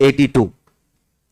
82,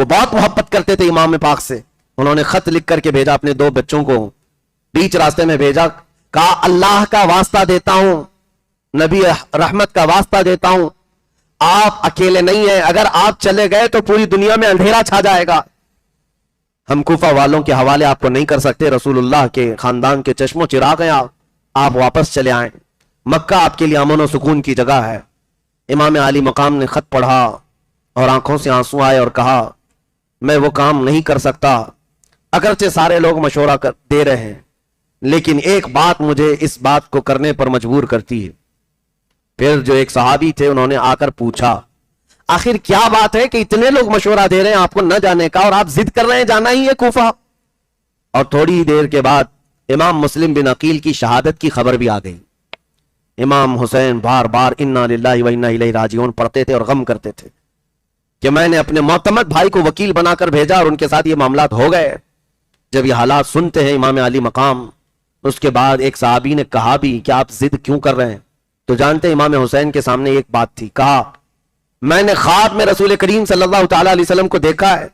وہ بہت محبت کرتے تھے امام پاک سے. انہوں نے خط لکھ کر کے بھیجا اپنے 2 بچوں کو, بیچ راستے میں بھیجا, کہا اللہ کا واسطہ دیتا ہوں, نبی رحمت کا واسطہ دیتا ہوں, آپ اکیلے نہیں ہیں, اگر آپ چلے گئے تو پوری دنیا میں اندھیرا چھا جائے گا. ہم کوفہ والوں کے حوالے آپ کو نہیں کر سکتے, رسول اللہ کے خاندان کے چشم و چراغ ہیں آپ واپس چلے آئیں, مکہ آپ کے لیے امن و سکون کی جگہ ہے. امام عالی مقام نے خط پڑھا اور آنکھوں سے آنسو آئے اور کہا میں وہ کام نہیں کر سکتا, اگرچہ سارے لوگ مشورہ دے رہے ہیں, لیکن ایک بات مجھے اس بات کو کرنے پر مجبور کرتی ہے. پھر جو ایک صحابی تھے انہوں نے آ کر پوچھا آخر کیا بات ہے کہ اتنے لوگ مشورہ دے رہے ہیں آپ کو نہ جانے کا اور آپ ضد کر رہے ہیں جانا ہی ہے کوفہ. اور تھوڑی دیر کے بعد امام مسلم بن عقیل کی شہادت کی خبر بھی آ گئی. امام حسین بار بار انا للہ و انا الیہ راجعون پڑھتے تھے اور غم کرتے تھے کہ میں نے اپنے معتمد بھائی کو وکیل بنا کر بھیجا اور ان کے ساتھ یہ معاملات ہو گئے. جب یہ حالات سنتے ہیں امام علی مقام, اس کے بعد ایک صحابی نے کہا بھی کہ آپ ضد کیوں کر رہے ہیں, تو جانتے ہیں امام حسین کے سامنے ایک بات تھی. کہا میں نے خواب میں رسول کریم صلی اللہ تعالی علیہ وسلم کو دیکھا ہے,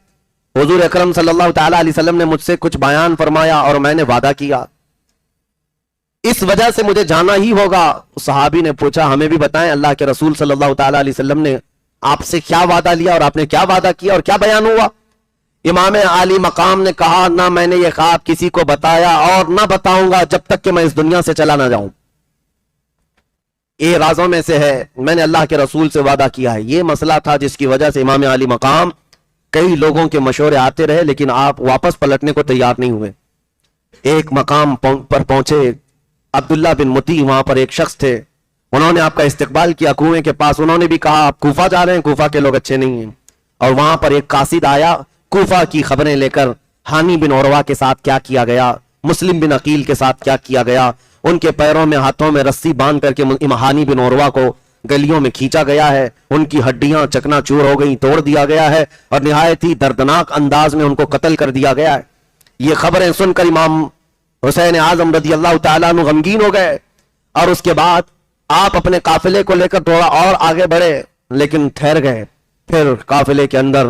حضور اکرم صلی اللہ تعالی علیہ وسلم نے مجھ سے کچھ بیان فرمایا اور میں نے وعدہ کیا, اس وجہ سے مجھے جانا ہی ہوگا. صحابی نے پوچھا ہمیں بھی بتائیں اللہ کے رسول صلی اللہ تعالی علیہ وسلم نے آپ سے کیا وعدہ لیا اور آپ نے کیا وعدہ کیا اور کیا بیان ہوا. امام عالی مقام نے کہا نہ میں نے یہ خواب کسی کو بتایا اور نہ بتاؤں گا جب تک کہ میں اس دنیا سے چلا نہ جاؤں. یہ رازوں میں سے ہے, میں نے اللہ کے رسول سے وعدہ کیا ہے. یہ مسئلہ تھا جس کی وجہ سے امام علی مقام کئی لوگوں کے مشورے آتے رہے لیکن آپ واپس پلٹنے کو تیار نہیں ہوئے. ایک مقام پر پہنچے, عبداللہ بن متی وہاں پر ایک شخص تھے, انہوں نے آپ کا استقبال کیا کنویں کے پاس. انہوں نے بھی کہا آپ کوفہ جا رہے ہیں, کوفہ کے لوگ اچھے نہیں ہیں. اور وہاں پر ایک قاصد آیا کوفہ کی خبریں لے کر, ہانی بن عروہ کے ساتھ کیا کیا گیا, مسلم بن عقیل کے ساتھ کیا کیا گیا, ان کے پیروں میں ہاتھوں میں رسی باندھ کر کے ہانی بن عروہ کو گلیوں میں کھینچا گیا ہے, ان کی ہڈیاں چکنا چور ہو گئی, توڑ دیا گیا ہے اور نہایت ہی دردناک انداز میں ان کو قتل کر دیا گیا ہے. یہ خبریں سن کر امام حسین اعظم رضی اللہ تعالیٰ عنہ غمگین ہو گئے اور اس کے بعد آپ اپنے قافلے کو لے کر تھوڑا اور آگے بڑھے لیکن ٹھہر گئے. پھر قافلے کے اندر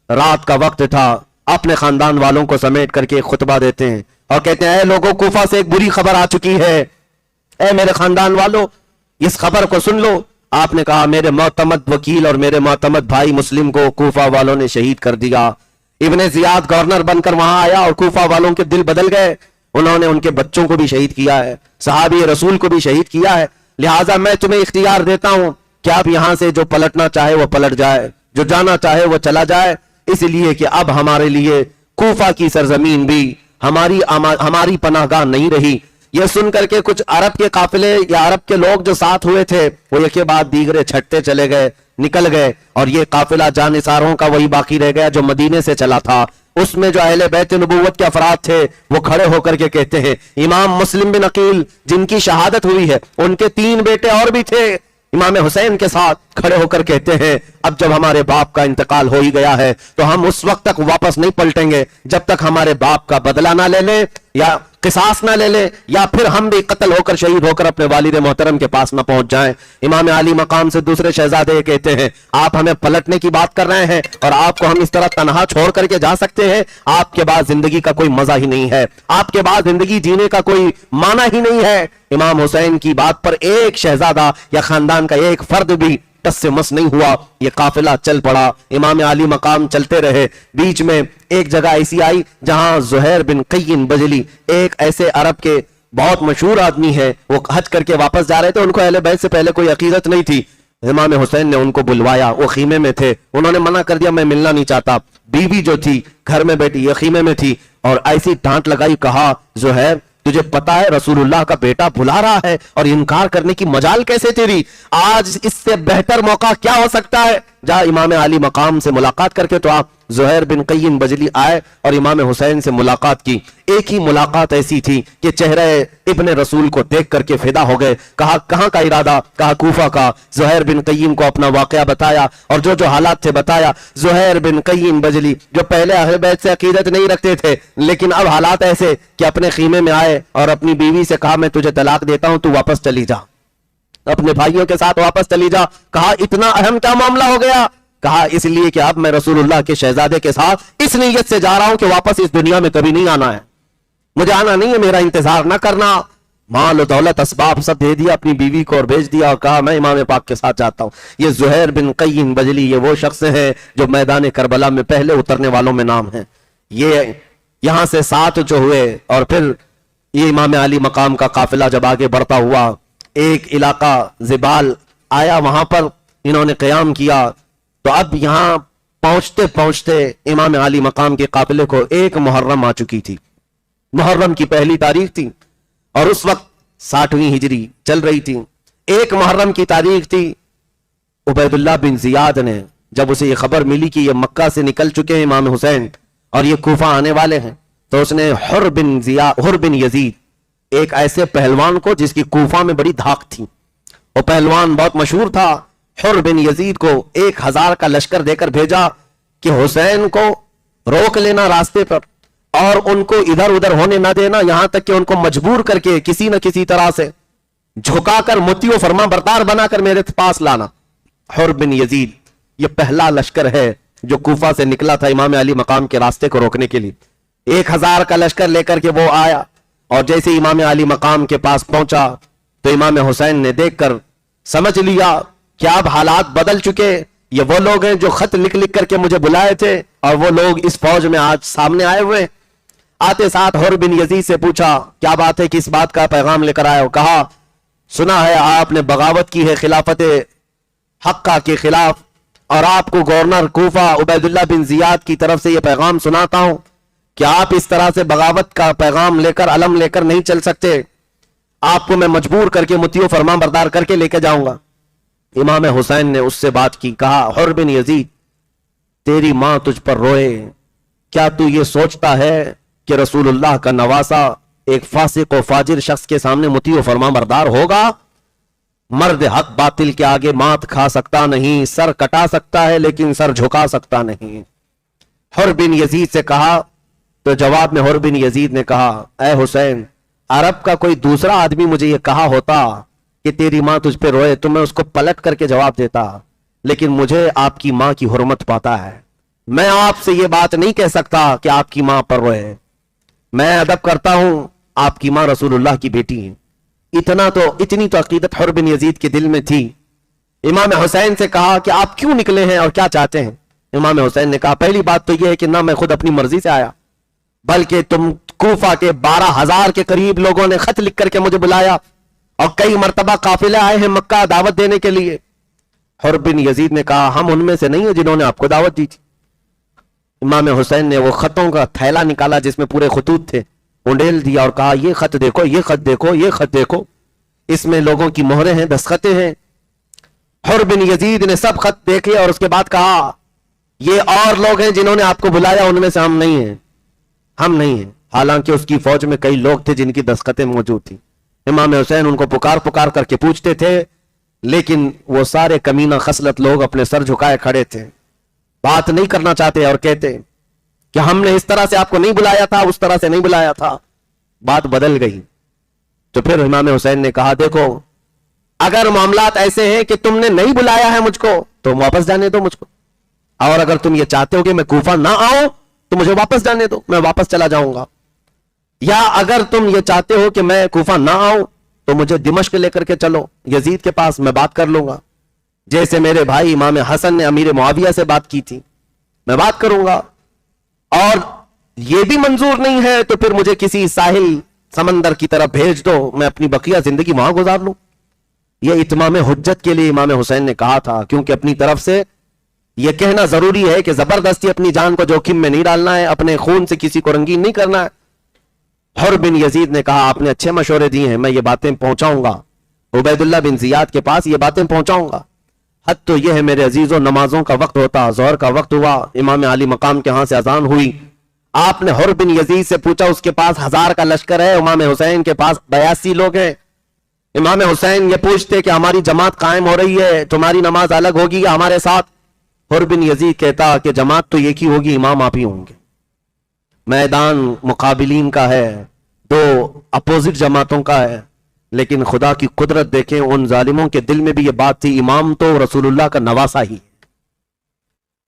رات کا وقت تھا, اپنے خاندان والوں کو سمیٹ کر کے خطبہ دیتے ہیں اور کہتے ہیں اے لوگوں کوفہ سے ایک بری خبر آ چکی ہے, اے میرے خاندان والوں اس خبر کو سن لو. آپ نے کہا میرے معتمد وکیل اور میرے معتمد بھائی مسلم کو کوفہ والوں نے شہید کر دیا. ابن زیاد گورنر بن کر وہاں آیا اور کوفہ والوں کے دل بدل گئے, انہوں نے ان کے بچوں کو بھی شہید کیا ہے, صحابی رسول کو بھی شہید کیا ہے. لہٰذا میں تمہیں اختیار دیتا ہوں کہ آپ یہاں سے جو پلٹنا چاہے وہ پلٹ جائے, جو جانا چاہے وہ چلا جائے, اس لیے کہ اب ہمارے لیے کوفہ کی سرزمین بھی ہماری پناہ گاہ نہیں رہی. یہ سن کر کے کچھ عرب کے قافلے یا عرب کے لوگ جو ساتھ ہوئے تھے وہ ایک کے بعد دیگرے چھٹتے چلے گئے, نکل گئے, اور یہ قافلہ جانثاروں کا وہی باقی رہ گیا جو مدینے سے چلا تھا. اس میں جو اہل بیت نبوت کے افراد تھے وہ کھڑے ہو کر کے کہتے ہیں امام مسلم بن عقیل جن کی شہادت ہوئی ہے ان کے 3 بیٹے اور بھی تھے, امام حسین کے ساتھ کھڑے ہو کر کہتے ہیں اب جب ہمارے باپ کا انتقال ہو ہی گیا ہے تو ہم اس وقت تک واپس نہیں پلٹیں گے جب تک ہمارے باپ کا بدلہ نہ لے لیں یا قصاص نہ لے لیں یا پھر ہم بھی قتل ہو کر شہید ہو کر اپنے والد محترم کے پاس نہ پہنچ جائیں. امام علی مقام سے دوسرے شہزادے کہتے ہیں آپ ہمیں پلٹنے کی بات کر رہے ہیں اور آپ کو ہم اس طرح تنہا چھوڑ کر کے جا سکتے ہیں؟ آپ کے بعد زندگی کا کوئی مزہ ہی نہیں ہے, آپ کے بعد زندگی جینے کا کوئی معنی ہی نہیں ہے. امام حسین کی بات پر ایک شہزادہ یا خاندان کا ایک فرد بھی ٹس سے مس نہیں ہوا. یہ قافلہ چل پڑا, امام علی مقام چلتے رہے. بیچ میں ایک جگہ ایسی آئی جہاں زہیر بن قیم بجلی ایک ایسے عرب کے بہت مشہور آدمی ہے, وہ حج کر کے واپس جا رہے تھے, ان کو اہل بیت سے پہلے کوئی عقیدت نہیں تھی. امام حسین نے ان کو بلوایا, وہ خیمے میں تھے, انہوں نے منع کر دیا میں ملنا نہیں چاہتا. بیوی جو تھی گھر میں بیٹھی یہ خیمے میں تھی اور ایسی ڈانٹ لگائی, کہا زہیر تجھے پتا ہے رسول اللہ کا بیٹا بلا رہا ہے اور انکار کرنے کی مجال کیسے تیری؟ آج اس سے بہتر موقع کیا ہو سکتا ہے, جا امام علی مقام سے ملاقات کر کے. تو آپ زہیر بن قیم بجلی آئے اور امام حسین سے ملاقات کی. ایک ہی ملاقات ایسی تھی کہ چہرہ ابن رسول کو دیکھ کر کے فدا ہو گئے. کہا کہاں کا ارادہ؟ کہا کوفہ کا. زہیر بن قیم کو اپنا واقعہ بتایا اور جو حالات تھے بتایا. زہیر بن قیم بجلی جو پہلے اہل بیت سے عقیدت نہیں رکھتے تھے لیکن اب حالات ایسے کہ اپنے خیمے میں آئے اور اپنی بیوی سے کہا میں تجھے طلاق دیتا ہوں, تو واپس چلی جا, اپنے بھائیوں کے ساتھ واپس چلی جا. کہا اتنا اہم کیا معاملہ ہو گیا؟ کہا اس لیے کہ اب میں رسول اللہ کے شہزادے کے ساتھ اس نیت سے جا رہا ہوں کہ واپس اس دنیا میں کبھی نہیں آنا ہے، مجھے آنا نہیں ہے، میرا انتظار نہ کرنا۔ مال و دولت اسباب سب دے دیا اپنی بیوی کو اور بھیج دیا اور کہا میں امام پاک کے ساتھ جاتا ہوں۔ یہ زہیر بن قیم بجلی یہ وہ شخص ہے جو میدان کربلا میں پہلے اترنے والوں میں نام ہے۔ یہ یہاں سے 7 جو ہوئے اور پھر یہ امام علی مقام کا قافلہ جب آگے بڑھتا ہوا ایک علاقہ زبال آیا، وہاں پر انہوں نے قیام کیا۔ تو اب یہاں پہنچتے پہنچتے امام علی مقام کے قافلے کو 1 محرم آ چکی تھی، محرم کی پہلی تاریخ تھی اور اس وقت 60ویں ہجری چل رہی تھی۔ 1 محرم کی تاریخ تھی۔ عبید اللہ بن زیاد نے جب اسے یہ خبر ملی کہ یہ مکہ سے نکل چکے ہیں امام حسین اور یہ کوفہ آنے والے ہیں، تو اس نے حر بن یزید، ایک ایسے پہلوان کو جس کی کوفہ میں بڑی دھاک تھی، وہ پہلوان بہت مشہور تھا، حر بن یزید کو 1000 کا لشکر دے کر بھیجا کہ حسین کو روک لینا راستے پر اور ان کو ادھر ادھر ہونے نہ دینا، یہاں تک کہ ان کو مجبور کر کے کسی نہ کسی طرح سے جھکا کر مطیع و فرما بردار بنا کر میرے پاس لانا۔ حر بن یزید یہ پہلا لشکر ہے جو کوفہ سے نکلا تھا امام علی مقام کے راستے کو روکنے کے لیے۔ 1000 کا لشکر لے کر کے وہ آیا اور جیسے امام علی مقام کے پاس پہنچا تو امام حسین نے دیکھ کر سمجھ لیا کہ اب حالات بدل چکے، یہ وہ لوگ ہیں جو خط لکھ لکھ کر کے مجھے بلائے تھے اور وہ لوگ اس فوج میں آج سامنے آئے ہوئے۔ آتے ساتھ حر بن یزید سے پوچھا کیا بات ہے، کس بات کا پیغام لے کر آئے ہو؟ کہا سنا ہے آپ نے بغاوت کی ہے خلافت حقہ کے خلاف اور آپ کو گورنر کوفہ عبید اللہ بن زیاد کی طرف سے یہ پیغام سناتا ہوں کہ آپ اس طرح سے بغاوت کا پیغام لے کر علم لے کر نہیں چل سکتے، آپ کو میں مجبور کر کے مطیع و فرما بردار کر کے لے کے جاؤں گا۔ امام حسین نے اس سے بات کی، کہا حر بن یزید تیری ماں تجھ پر روئے، کیا تو یہ سوچتا ہے کہ رسول اللہ کا نواسا ایک فاسق و فاجر شخص کے سامنے مطیع و فرما بردار ہوگا؟ مرد حق باطل کے آگے مات کھا سکتا نہیں، سر کٹا سکتا ہے لیکن سر جھکا سکتا نہیں۔ حر بن یزید سے کہا تو جواب میں حر بن یزید نے کہا اے حسین، عرب کا کوئی دوسرا آدمی مجھے یہ کہا ہوتا کہ تیری ماں تجھ پہ روئے تو میں اس کو پلٹ کر کے جواب دیتا، لیکن مجھے آپ کی ماں کی حرمت پاتا ہے، میں آپ سے یہ بات نہیں کہہ سکتا کہ آپ کی ماں پر روئے، میں ادب کرتا ہوں، آپ کی ماں رسول اللہ کی بیٹی ہے۔ اتنی تو عقیدت حر بن یزید کے دل میں تھی۔ امام حسین سے کہا کہ آپ کیوں نکلے ہیں اور کیا چاہتے ہیں؟ امام حسین نے کہا پہلی بات تو یہ ہے کہ نہ میں خود اپنی مرضی سے آیا، بلکہ تم کوفہ کے 12000 کے قریب لوگوں نے خط لکھ کر کے مجھے بلایا اور کئی مرتبہ قافلے آئے ہیں مکہ دعوت دینے کے لیے۔ حر بن یزید نے کہا ہم ان میں سے نہیں ہیں جنہوں نے آپ کو دعوت دی تھی۔ امام حسین نے وہ خطوں کا تھیلا نکالا جس میں پورے خطوط تھے، انڈیل دیا اور کہا یہ خط دیکھو، یہ خط دیکھو، یہ خط دیکھو، اس میں لوگوں کی مہریں ہیں، دستخطیں ہیں۔ حر بن یزید نے سب خط دیکھے اور اس کے بعد کہا یہ اور لوگ ہیں جنہوں نے آپ کو بلایا، ان میں سے ہم نہیں ہیں، ہم نہیں ہیں۔ حالانکہ اس کی فوج میں کئی لوگ تھے جن کی دستخطیں موجود تھیں۔ امام حسین ان کو پکار پکار کر کے پوچھتے تھے، لیکن وہ سارے کمینہ خصلت لوگ اپنے سر جھکائے کھڑے تھے، بات نہیں کرنا چاہتے اور کہتے کہ ہم نے اس طرح سے آپ کو نہیں بلایا تھا، اس طرح سے نہیں بلایا تھا۔ بات بدل گئی تو پھر امام حسین نے کہا دیکھو اگر معاملات ایسے ہیں کہ تم نے نہیں بلایا ہے مجھ کو تو واپس جانے دو مجھ کو، اور اگر تم یہ چاہتے ہو کہ میں کوفہ نہ آؤں تو مجھے واپس جانے دو، میں واپس چلا جاؤں گا، یا اگر تم یہ چاہتے ہو کہ میں کوفہ نہ آؤں تو مجھے دمشق لے کر کے چلو، یزید کے پاس، میں بات کر لوں گا، جیسے میرے بھائی امام حسن نے امیر معاویہ سے بات کی تھی، میں بات کروں گا، اور یہ بھی منظور نہیں ہے تو پھر مجھے کسی ساحل سمندر کی طرف بھیج دو، میں اپنی بقیہ زندگی وہاں گزار لوں۔ یہ اتمام حجت کے لیے امام حسین نے کہا تھا، کیونکہ اپنی طرف سے یہ کہنا ضروری ہے کہ زبردستی اپنی جان کو جوخم میں نہیں ڈالنا ہے، اپنے خون سے کسی کو رنگین نہیں کرنا ہے۔ حر بن یزید نے کہا آپ نے اچھے مشورے دیے ہیں، میں یہ باتیں پہنچاؤں گا عبید اللہ بن زیاد کے پاس، یہ باتیں پہنچاؤں گا۔ حد تو یہ ہے میرے عزیزوں، نمازوں کا وقت ہوتا، ظہر کا وقت ہوا، امام علی مقام کے ہاں سے اذان ہوئی، آپ نے حر بن یزید سے پوچھا اس کے پاس 1000 کا لشکر ہے، امام حسین کے پاس 82 لوگ ہیں۔ امام حسین یہ پوچھتے کہ ہماری جماعت قائم ہو رہی ہے، تمہاری نماز الگ ہوگی یا ہمارے ساتھ؟ حر بن یزید کہتا کہ جماعت تو ایک ہی ہوگی، امام آپ ہی ہوں گے۔ میدان مقابلین کا ہے، 2 اپوزٹ جماعتوں کا ہے، لیکن خدا کی قدرت دیکھیں، ان ظالموں کے دل میں بھی یہ بات تھی امام تو رسول اللہ کا نواسا ہی،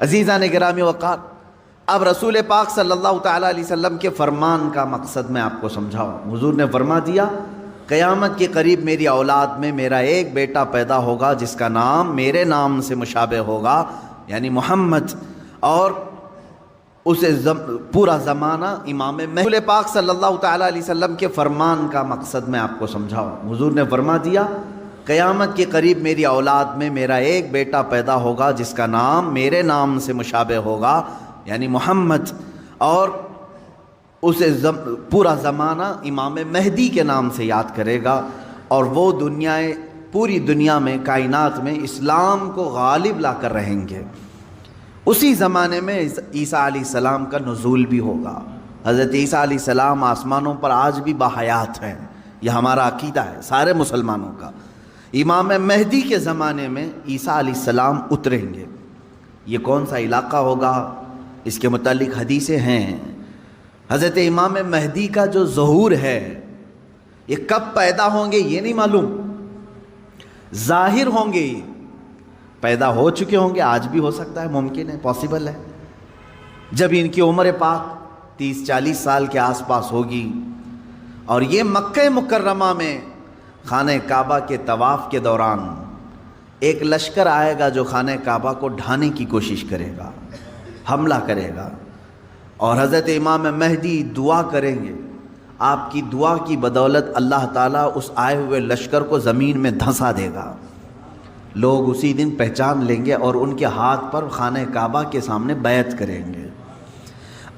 عزیزان گرامی وقار، اب رسول پاک صلی اللہ تعالیٰ علیہ وسلم کے فرمان کا مقصد میں آپ کو سمجھاؤں۔ حضور نے فرما دیا قیامت کے قریب میری اولاد میں میرا ایک بیٹا پیدا ہوگا جس کا نام میرے نام سے مشابہ ہوگا، یعنی محمد، اور اسے پورا زمانہ امام مہدی۔ رسول پاک صلی اللہ تعالیٰ علیہ وسلم کے فرمان کا مقصد میں آپ کو سمجھاؤں۔ حضور نے فرما دیا قیامت کے قریب میری اولاد میں میرا ایک بیٹا پیدا ہوگا جس کا نام میرے نام سے مشابہ ہوگا، یعنی محمد، اور اسے پورا زمانہ امام مہدی کے نام سے یاد کرے گا، اور وہ پوری دنیا میں، کائنات میں اسلام کو غالب لا کر رہیں گے۔ اسی زمانے میں عیسیٰ علیہ السلام کا نزول بھی ہوگا۔ حضرت عیسیٰ علیہ السلام آسمانوں پر آج بھی باحیات ہیں، یہ ہمارا عقیدہ ہے سارے مسلمانوں کا۔ امام مہدی کے زمانے میں عیسیٰ علیہ السلام اتریں گے۔ یہ کون سا علاقہ ہوگا، اس کے متعلق حدیثیں ہیں۔ حضرت امام مہدی کا جو ظہور ہے یہ کب پیدا ہوں گے یہ نہیں معلوم، ظاہر ہوں گے، پیدا ہو چکے ہوں گے، آج بھی ہو سکتا ہے، ممکن ہے، پاسبل ہے۔ جب ان کی عمر پاک 30-40 سال کے آس پاس ہوگی، اور یہ مکہ مکرمہ میں خانہ کعبہ کے طواف کے دوران ایک لشکر آئے گا جو خانہ کعبہ کو ڈھانے کی کوشش کرے گا، حملہ کرے گا، اور حضرت امام مہدی دعا کریں گے۔ آپ کی دعا کی بدولت اللہ تعالیٰ اس آئے ہوئے لشکر کو زمین میں دھنسا دے گا۔ لوگ اسی دن پہچان لیں گے اور ان کے ہاتھ پر خانہ کعبہ کے سامنے بیعت کریں گے۔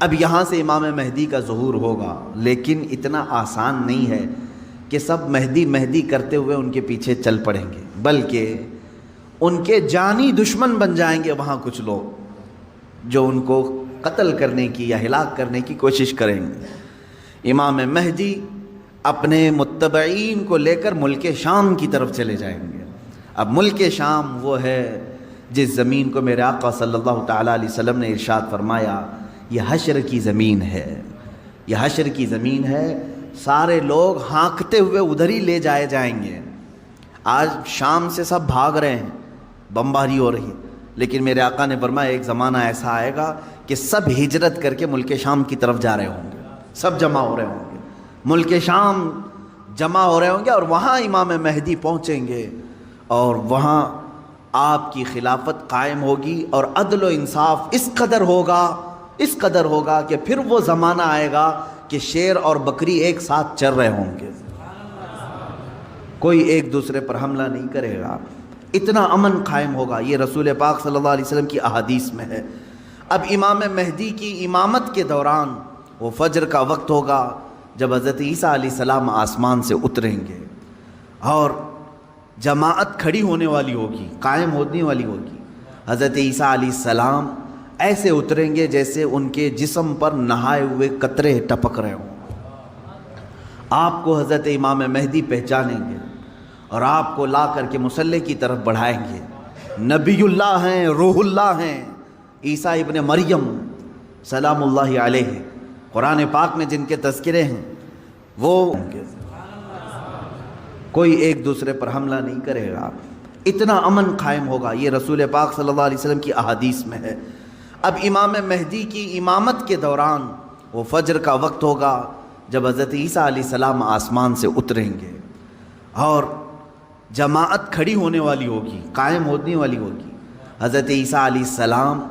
اب یہاں سے امام مہدی کا ظہور ہوگا، لیکن اتنا آسان نہیں ہے کہ سب مہدی مہدی کرتے ہوئے ان کے پیچھے چل پڑیں گے، بلکہ ان کے جانی دشمن بن جائیں گے وہاں کچھ لوگ جو ان کو قتل کرنے کی یا ہلاک کرنے کی کوشش کریں گے۔ امام مہدی اپنے متبعین کو لے کر ملک شام کی طرف چلے جائیں گے۔ اب ملک شام وہ ہے جس زمین کو میرے آقا صلی اللہ تعالیٰ علیہ وسلم نے ارشاد فرمایا یہ حشر کی زمین ہے، یہ حشر کی زمین ہے، سارے لوگ ہانکتے ہوئے ادھر ہی لے جائے جائیں گے۔ آج شام سے سب بھاگ رہے ہیں، بمباری ہو رہی ہے، لیکن میرے آقا نے فرمایا ایک زمانہ ایسا آئے گا کہ سب ہجرت کر کے ملک شام کی طرف جا رہے ہوں گے، سب جمع ہو رہے ہوں گے، ملک شام جمع ہو رہے ہوں گے، اور وہاں امام مہدی پہنچیں گے، اور وہاں آپ کی خلافت قائم ہوگی، اور عدل و انصاف اس قدر ہوگا کہ پھر وہ زمانہ آئے گا کہ شیر اور بکری ایک ساتھ چر رہے ہوں گے، کوئی ایک دوسرے پر حملہ نہیں کرے گا، اتنا امن قائم ہوگا۔ یہ رسول پاک صلی اللہ علیہ وسلم کی احادیث میں ہے۔ اب امام مہدی کی امامت کے دوران وہ فجر کا وقت ہوگا جب حضرت عیسیٰ علیہ السلام آسمان سے اتریں گے، اور جماعت کھڑی ہونے والی ہوگی، قائم ہونے والی ہوگی۔ حضرت عیسیٰ علیہ السلام ایسے اتریں گے جیسے ان کے جسم پر نہائے ہوئے قطرے ٹپک رہے ہوں۔ آپ کو حضرت امام مہدی پہچانیں گے اور آپ کو لا کر کے مصلی کی طرف بڑھائیں گے۔ نبی اللہ ہیں، روح اللہ ہیں، عیسیٰ ابن مریم سلام اللہ علیہ، قرآن پاک میں جن کے تذکرے ہیں، وہ کوئی ایک دوسرے پر حملہ نہیں کرے گا، اتنا امن قائم ہوگا۔ یہ رسول پاک صلی اللہ علیہ وسلم کی احادیث میں ہے۔ اب امام مہدی کی امامت کے دوران وہ فجر کا وقت ہوگا جب حضرت عیسیٰ علیہ السلام آسمان سے اتریں گے، اور جماعت کھڑی ہونے والی ہوگی، قائم ہونے والی ہوگی۔ حضرت عیسیٰ علیہ السلام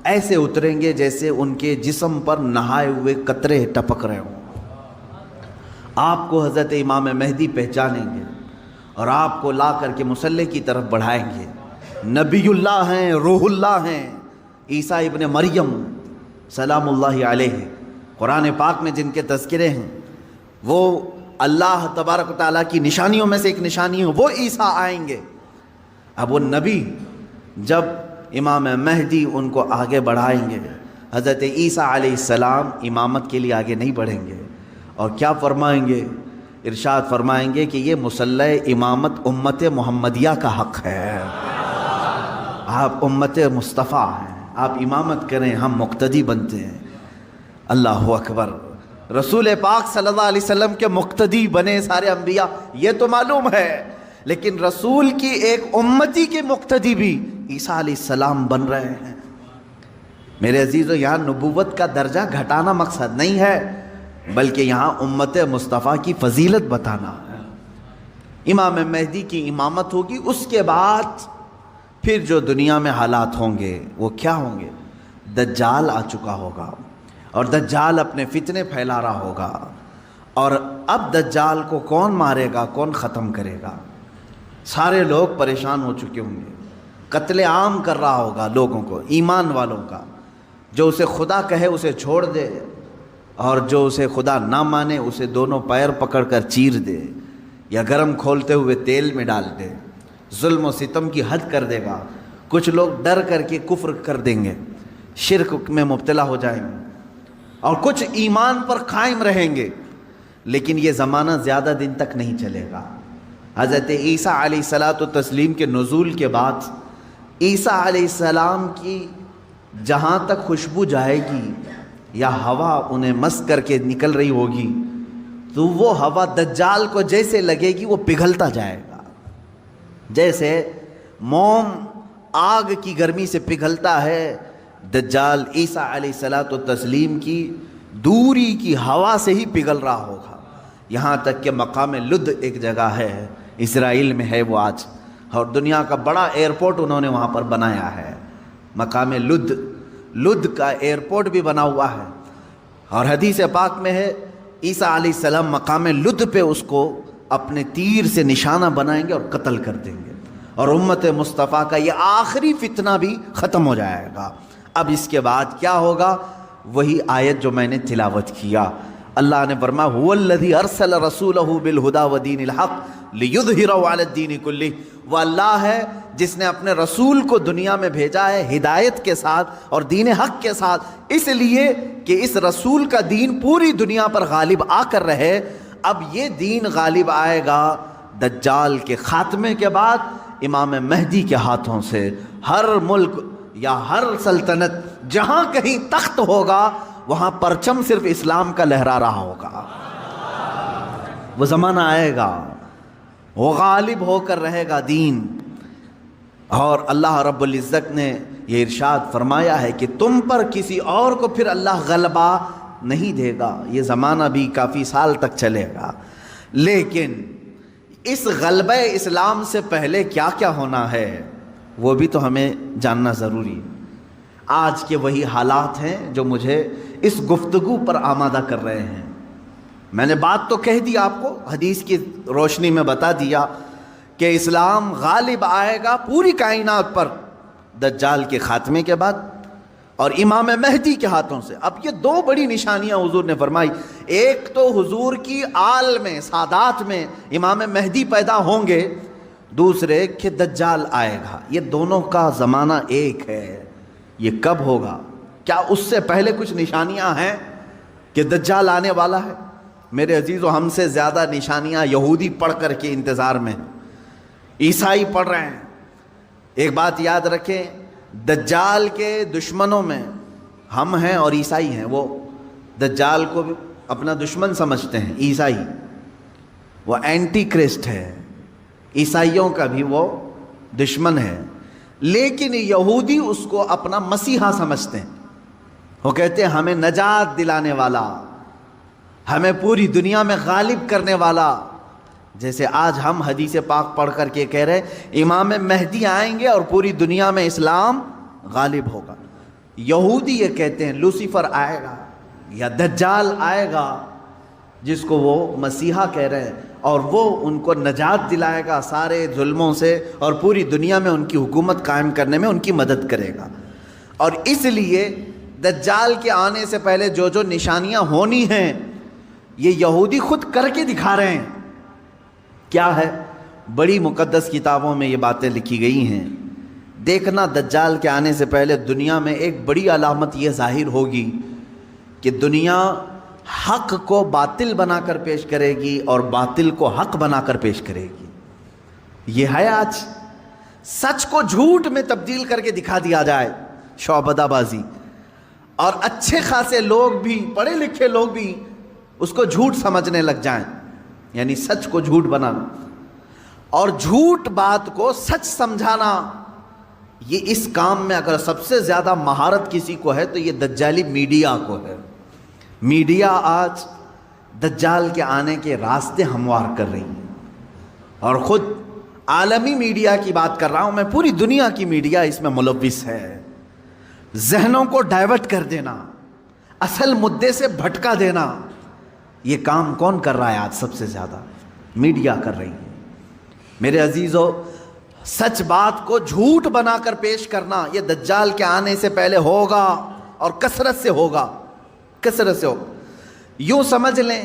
ایسے اتریں گے جیسے ان کے جسم پر نہائے ہوئے قطرے ٹپک رہے ہوں۔ آپ کو حضرت امام مہدی پہچانیں گے اور آپ کو لا کر کے مصلی کی طرف بڑھائیں گے۔ نبی اللہ ہیں، روح اللہ ہیں، عیسیٰ ابن مریم سلام اللہ علیہ، قرآن پاک میں جن کے تذکرے ہیں، وہ اللہ تبارک و تعالیٰ کی نشانیوں میں سے ایک نشانی ہے، وہ عیسیٰ آئیں گے۔ اب وہ نبی جب امام مہدی ان کو آگے بڑھائیں گے، حضرت عیسیٰ علیہ السلام امامت کے لیے آگے نہیں بڑھیں گے، اور کیا فرمائیں گے؟ ارشاد فرمائیں گے کہ یہ مصلی امامت امت محمدیہ کا حق ہے، آپ امت مصطفیٰ ہیں، آپ امامت کریں، ہم مقتدی بنتے ہیں۔ اللہ اکبر، رسول پاک صلی اللہ علیہ وسلم کے مقتدی بنے سارے انبیاء، یہ تو معلوم ہے، لیکن رسول کی ایک امتی کے مقتدی بھی عیسیٰ علیہ السلام بن رہے ہیں۔ میرے عزیزو، یہاں نبوت کا درجہ گھٹانا مقصد نہیں ہے، بلکہ یہاں امت مصطفیٰ کی فضیلت بتانا ہے۔ امام مہدی کی امامت ہوگی، اس کے بعد پھر جو دنیا میں حالات ہوں گے وہ کیا ہوں گے؟ دجال آ چکا ہوگا، اور دجال اپنے فتنے پھیلا رہا ہوگا، اور اب دجال کو کون مارے گا، کون ختم کرے گا؟ سارے لوگ پریشان ہو چکے ہوں گے، قتل عام کر رہا ہوگا لوگوں کو، ایمان والوں کا۔ جو اسے خدا کہے اسے چھوڑ دے، اور جو اسے خدا نہ مانے اسے دونوں پیر پکڑ کر چیر دے، یا گرم کھولتے ہوئے تیل میں ڈال دے، ظلم و ستم کی حد کر دے گا۔ کچھ لوگ ڈر کر کے کفر کر دیں گے، شرک میں مبتلا ہو جائیں گے، اور کچھ ایمان پر قائم رہیں گے، لیکن یہ زمانہ زیادہ دن تک نہیں چلے گا۔ حضرت عیسیٰ علیہ الصلاۃ والتسلیم کے نزول کے بعد عیسیٰ علیہ السلام کی جہاں تک خوشبو جائے گی یا ہوا انہیں مس کر کے نکل رہی ہوگی، تو وہ ہوا دجال کو جیسے لگے گی وہ پگھلتا جائے گا، جیسے موم آگ کی گرمی سے پگھلتا ہے، دجال عیسیٰ علیہ الصلاۃ والتسلیم کی دوری کی ہوا سے ہی پگھل رہا ہوگا۔ یہاں تک کہ مقام لد ایک جگہ ہے، اسرائیل میں ہے وہ آج، اور دنیا کا بڑا ایئرپورٹ انہوں نے وہاں پر بنایا ہے، مقام لد۔ لد کا ایئرپورٹ بھی بنا ہوا ہے، اور حدیث پاک میں ہے عیسیٰ علیہ السلام مقام لد پہ اس کو اپنے تیر سے نشانہ بنائیں گے اور قتل کر دیں گے، اور امت مصطفیٰ کا یہ آخری فتنہ بھی ختم ہو جائے گا۔ اب اس کے بعد کیا ہوگا؟ وہی آیت جو میں نے تلاوت کیا، اللہ نے فرمایا هو الذی ارسل رسولہ بالہدی ودین الحق لیظہرہ علی الدین کلہ، وہ اللہ ہے جس نے اپنے رسول کو دنیا میں بھیجا ہے ہدایت کے ساتھ اور دین حق کے ساتھ، اس لیے کہ اس رسول کا دین پوری دنیا پر غالب آ کر رہے۔ اب یہ دین غالب آئے گا دجال کے خاتمے کے بعد امام مہدی کے ہاتھوں سے۔ ہر ملک یا ہر سلطنت جہاں کہیں تخت ہوگا وہاں پرچم صرف اسلام کا لہرا رہا ہوگا۔ وہ زمانہ آئے گا، وہ غالب ہو کر رہے گا دین، اور اللہ رب العزت نے یہ ارشاد فرمایا ہے کہ تم پر کسی اور کو پھر اللہ غلبہ نہیں دے گا۔ یہ زمانہ بھی کافی سال تک چلے گا، لیکن اس غلبہ اسلام سے پہلے کیا کیا ہونا ہے وہ بھی تو ہمیں جاننا ضروری ہے۔ آج کے وہی حالات ہیں جو مجھے اس گفتگو پر آمادہ کر رہے ہیں۔ میں نے بات تو کہہ دی آپ کو، حدیث کی روشنی میں بتا دیا کہ اسلام غالب آئے گا پوری کائنات پر دجال کے خاتمے کے بعد اور امام مہدی کے ہاتھوں سے۔ اب یہ دو بڑی نشانیاں حضور نے فرمائی، ایک تو حضور کی آل میں سادات میں امام مہدی پیدا ہوں گے، دوسرے کہ دجال آئے گا۔ یہ دونوں کا زمانہ ایک ہے۔ یہ کب ہوگا؟ کیا اس سے پہلے کچھ نشانیاں ہیں کہ دجال آنے والا ہے؟ میرے عزیزو، ہم سے زیادہ نشانیاں یہودی پڑھ کر کے انتظار میں ہیں، عیسائی پڑھ رہے ہیں۔ ایک بات یاد رکھیں، دجال کے دشمنوں میں ہم ہیں اور عیسائی ہیں۔ وہ دجال کو بھی اپنا دشمن سمجھتے ہیں، عیسائی، وہ اینٹی کرسٹ ہے، عیسائیوں کا بھی وہ دشمن ہے، لیکن یہودی اس کو اپنا مسیحا سمجھتے ہیں۔ وہ کہتے ہیں ہمیں نجات دلانے والا، ہمیں پوری دنیا میں غالب کرنے والا۔ جیسے آج ہم حدیث پاک پڑھ کر کے کہہ رہے امام مہدی آئیں گے اور پوری دنیا میں اسلام غالب ہوگا، یہودی یہ کہتے ہیں لوسیفر آئے گا یا دجال آئے گا، جس کو وہ مسیحا کہہ رہے ہیں، اور وہ ان کو نجات دلائے گا سارے ظلموں سے اور پوری دنیا میں ان کی حکومت قائم کرنے میں ان کی مدد کرے گا۔ اور اس لیے دجال کے آنے سے پہلے جو جو نشانیاں ہونی ہیں یہ یہودی خود کر کے دکھا رہے ہیں۔ کیا ہے؟ بڑی مقدس کتابوں میں یہ باتیں لکھی گئی ہیں۔ دیکھنا دجال کے آنے سے پہلے دنیا میں ایک بڑی علامت یہ ظاہر ہوگی کہ دنیا حق کو باطل بنا کر پیش کرے گی اور باطل کو حق بنا کر پیش کرے گی۔ یہ ہے آج، سچ کو جھوٹ میں تبدیل کر کے دکھا دیا جائے، شعبدہ بازی، اور اچھے خاصے لوگ بھی، پڑھے لکھے لوگ بھی اس کو جھوٹ سمجھنے لگ جائیں، یعنی سچ کو جھوٹ بنانا اور جھوٹ بات کو سچ سمجھانا، یہ اس کام میں اگر سب سے زیادہ مہارت کسی کو ہے تو یہ دجالی میڈیا کو ہے۔ میڈیا آج دجال کے آنے کے راستے ہموار کر رہی ہے، اور خود عالمی میڈیا کی بات کر رہا ہوں میں، پوری دنیا کی میڈیا اس میں ملوث ہے۔ ذہنوں کو ڈائیورٹ کر دینا، اصل مدے سے بھٹکا دینا، یہ کام کون کر رہا ہے آج سب سے زیادہ؟ میڈیا کر رہی ہے۔ میرے عزیزو، سچ بات کو جھوٹ بنا کر پیش کرنا یہ دجال کے آنے سے پہلے ہوگا، اور کثرت سے ہوگا، کثرت سے ہوگا۔ یوں سمجھ لیں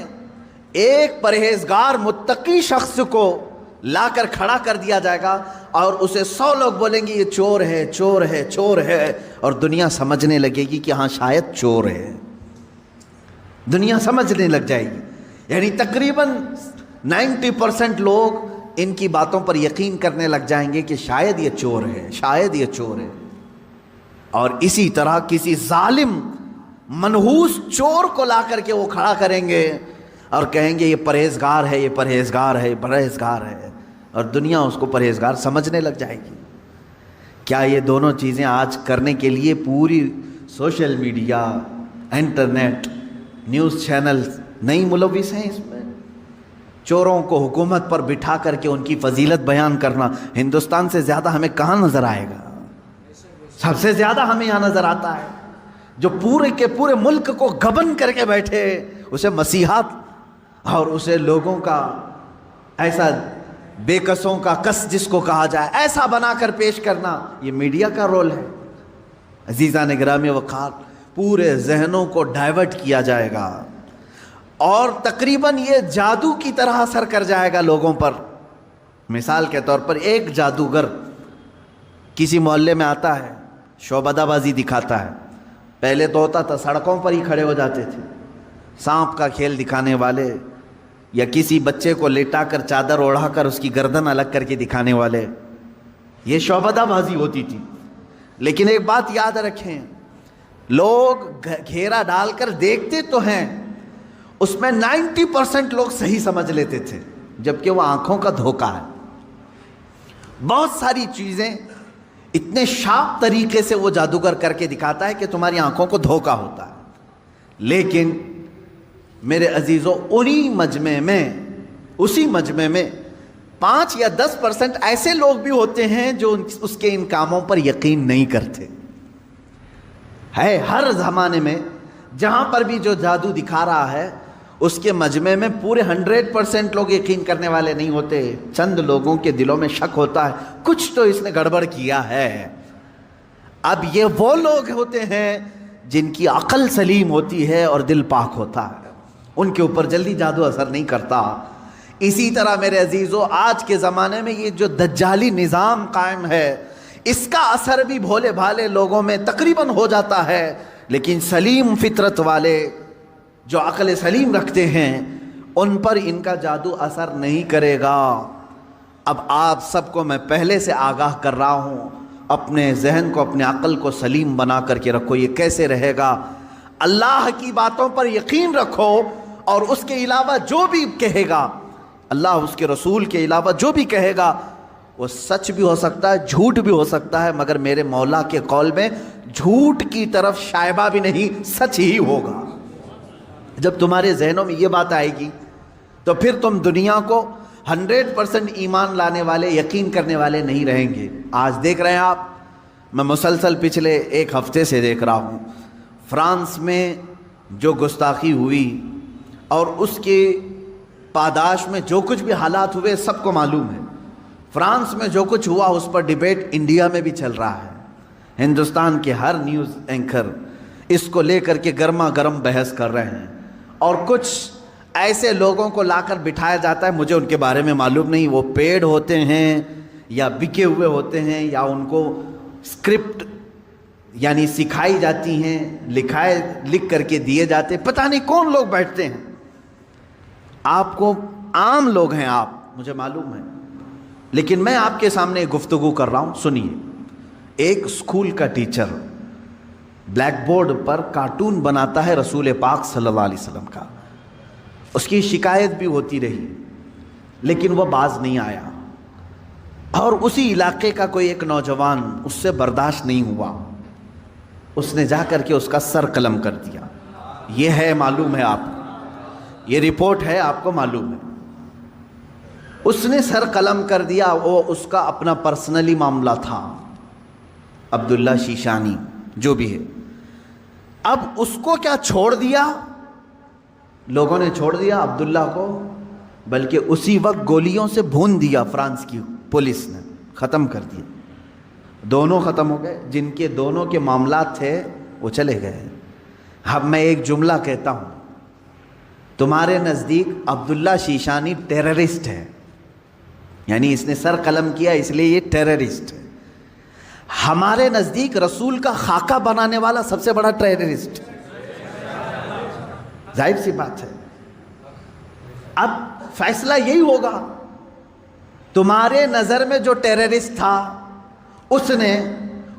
ایک پرہیزگار متقی شخص کو لا کر کھڑا کر دیا جائے گا اور اسے 100 لوگ بولیں گے یہ چور ہے، چور ہے، چور ہے، اور دنیا سمجھنے لگے گی کہ ہاں شاید چور ہے، دنیا سمجھنے لگ جائے گی۔ یعنی تقریباً 90% لوگ ان کی باتوں پر یقین کرنے لگ جائیں گے کہ شاید یہ چور ہے، شاید یہ چور ہے۔ اور اسی طرح کسی ظالم منحوس چور کو لا کر کے وہ کھڑا کریں گے اور کہیں گے یہ پرہیزگار ہے، یہ پرہیزگار ہے، یہ پرہیزگار ہے، اور دنیا اس کو پرہیزگار سمجھنے لگ جائے گی۔ کیا یہ دونوں چیزیں آج کرنے کے لیے پوری social media, internet, news channel نہیں ملوث ہیں اس میں؟ چوروں کو حکومت پر بٹھا کر کے ان کی فضیلت بیان کرنا ہندوستان سے زیادہ ہمیں کہاں نظر آئے گا؟ سب سے زیادہ ہمیں یہاں نظر آتا ہے جو پورے کے پورے ملک کو گبن کر کے بیٹھے، اسے مسیحات اور اسے لوگوں کا ایسا بے کسوں کا کس جس کو کہا جائے ایسا بنا کر پیش کرنا، یہ میڈیا کا رول ہے۔ عزیزان گرامی وقار، پورے ذہنوں کو ڈائیورٹ کیا جائے گا، اور تقریباً یہ جادو کی طرح اثر کر جائے گا لوگوں پر۔ مثال کے طور پر ایک جادوگر کسی محلے میں آتا ہے، شعبدہ بازی دکھاتا ہے۔ پہلے تو ہوتا تھا سڑکوں پر ہی کھڑے ہو جاتے تھے، سانپ کا کھیل دکھانے والے، یا کسی بچے کو لیٹا کر چادر اوڑھا کر اس کی گردن الگ کر کے دکھانے والے، یہ شعبدہ بازی ہوتی تھی۔ لیکن ایک بات یاد رکھیں، لوگ گھیرا ڈال کر دیکھتے تو ہیں، اس میں 90% لوگ صحیح سمجھ لیتے تھے، جبکہ وہ آنکھوں کا دھوکہ ہے۔ بہت ساری چیزیں اتنے شارپ طریقے سے وہ جادوگر کر کے دکھاتا ہے کہ تمہاری آنکھوں کو دھوکہ ہوتا ہے۔ لیکن میرے عزیزو، اسی مجمع میں 5 یا 10% ایسے لوگ بھی ہوتے ہیں جو اس کے ان کاموں پر یقین نہیں کرتے۔ ہے ہر زمانے میں جہاں پر بھی جو جادو دکھا رہا ہے اس کے مجمع میں پورے 100% لوگ یقین کرنے والے نہیں ہوتے، چند لوگوں کے دلوں میں شک ہوتا ہے کچھ تو اس نے گڑبڑ کیا ہے۔ اب یہ وہ لوگ ہوتے ہیں جن کی عقل سلیم ہوتی ہے اور دل پاک ہوتا ہے، ان کے اوپر جلدی جادو اثر نہیں کرتا۔ اسی طرح میرے عزیزو، آج کے زمانے میں یہ جو دجالی نظام قائم ہے اس کا اثر بھی بھولے بھالے لوگوں میں تقریباً ہو جاتا ہے، لیکن سلیم فطرت والے جو عقل سلیم رکھتے ہیں ان پر ان کا جادو اثر نہیں کرے گا۔ اب آپ سب کو میں پہلے سے آگاہ کر رہا ہوں، اپنے ذہن کو، اپنے عقل کو سلیم بنا کر کے رکھو۔ یہ کیسے رہے گا؟ اللہ کی باتوں پر یقین رکھو، اور اس کے علاوہ جو بھی کہے گا، اللہ اس کے رسول کے علاوہ جو بھی کہے گا وہ سچ بھی ہو سکتا ہے، جھوٹ بھی ہو سکتا ہے، مگر میرے مولا کے قول میں جھوٹ کی طرف شائبہ بھی نہیں، سچ ہی ہوگا۔ جب تمہارے ذہنوں میں یہ بات آئے گی تو پھر تم دنیا کو 100% ایمان لانے والے، یقین کرنے والے نہیں رہیں گے۔ آج دیکھ رہے ہیں آپ، میں مسلسل پچھلے 1 ہفتے سے دیکھ رہا ہوں، فرانس میں جو گستاخی ہوئی اور اس کے پاداش میں جو کچھ بھی حالات ہوئے سب کو معلوم ہے۔ فرانس میں جو کچھ ہوا اس پر ڈیبیٹ انڈیا میں بھی چل رہا ہے۔ ہندوستان کے ہر نیوز اینکر اس کو لے کر کے گرما گرم بحث کر رہے ہیں، اور کچھ ایسے لوگوں کو لا کر بٹھایا جاتا ہے، مجھے ان کے بارے میں معلوم نہیں، وہ پیڈ ہوتے ہیں یا بکے ہوئے ہوتے ہیں، یا ان کو اسکرپٹ یعنی سکھائی جاتی ہیں، لکھ کر کے دیے جاتے، پتہ نہیں کون لوگ بیٹھتے ہیں۔ آپ کو عام لوگ ہیں آپ، مجھے معلوم ہے، لیکن میں آپ کے سامنے گفتگو کر رہا ہوں، سنیے۔ ایک اسکول کا ٹیچر بلیک بورڈ پر کارٹون بناتا ہے رسول پاک صلی اللہ علیہ وسلم کا، اس کی شکایت بھی ہوتی رہی لیکن وہ باز نہیں آیا، اور اسی علاقے کا کوئی ایک نوجوان اس سے برداشت نہیں ہوا، اس نے جا کر کے اس کا سر قلم کر دیا. یہ ہے، معلوم ہے آپ کو، یہ رپورٹ ہے، آپ کو معلوم ہے. اس نے سر قلم کر دیا. وہ اس کا اپنا پرسنلی معاملہ تھا، عبداللہ شیشانی جو بھی ہے. اب اس کو کیا چھوڑ دیا؟ لوگوں نے چھوڑ دیا عبداللہ کو، بلکہ اسی وقت گولیوں سے بھون دیا. فرانس کی پولیس نے ختم کر دیا. دونوں ختم ہو گئے. جن کے دونوں کے معاملات تھے وہ چلے گئے. اب میں ایک جملہ کہتا ہوں، تمہارے نزدیک عبداللہ شیشانی ٹیررسٹ ہے، یعنی اس نے سر قلم کیا اس لیے یہ ٹیررسٹ ہے. ہمارے نزدیک رسول کا خاکہ بنانے والا سب سے بڑا ٹیررسٹ. ظاہر سی بات ہے. اب فیصلہ یہی ہوگا. تمہارے نظر میں جو ٹیررسٹ تھا اس نے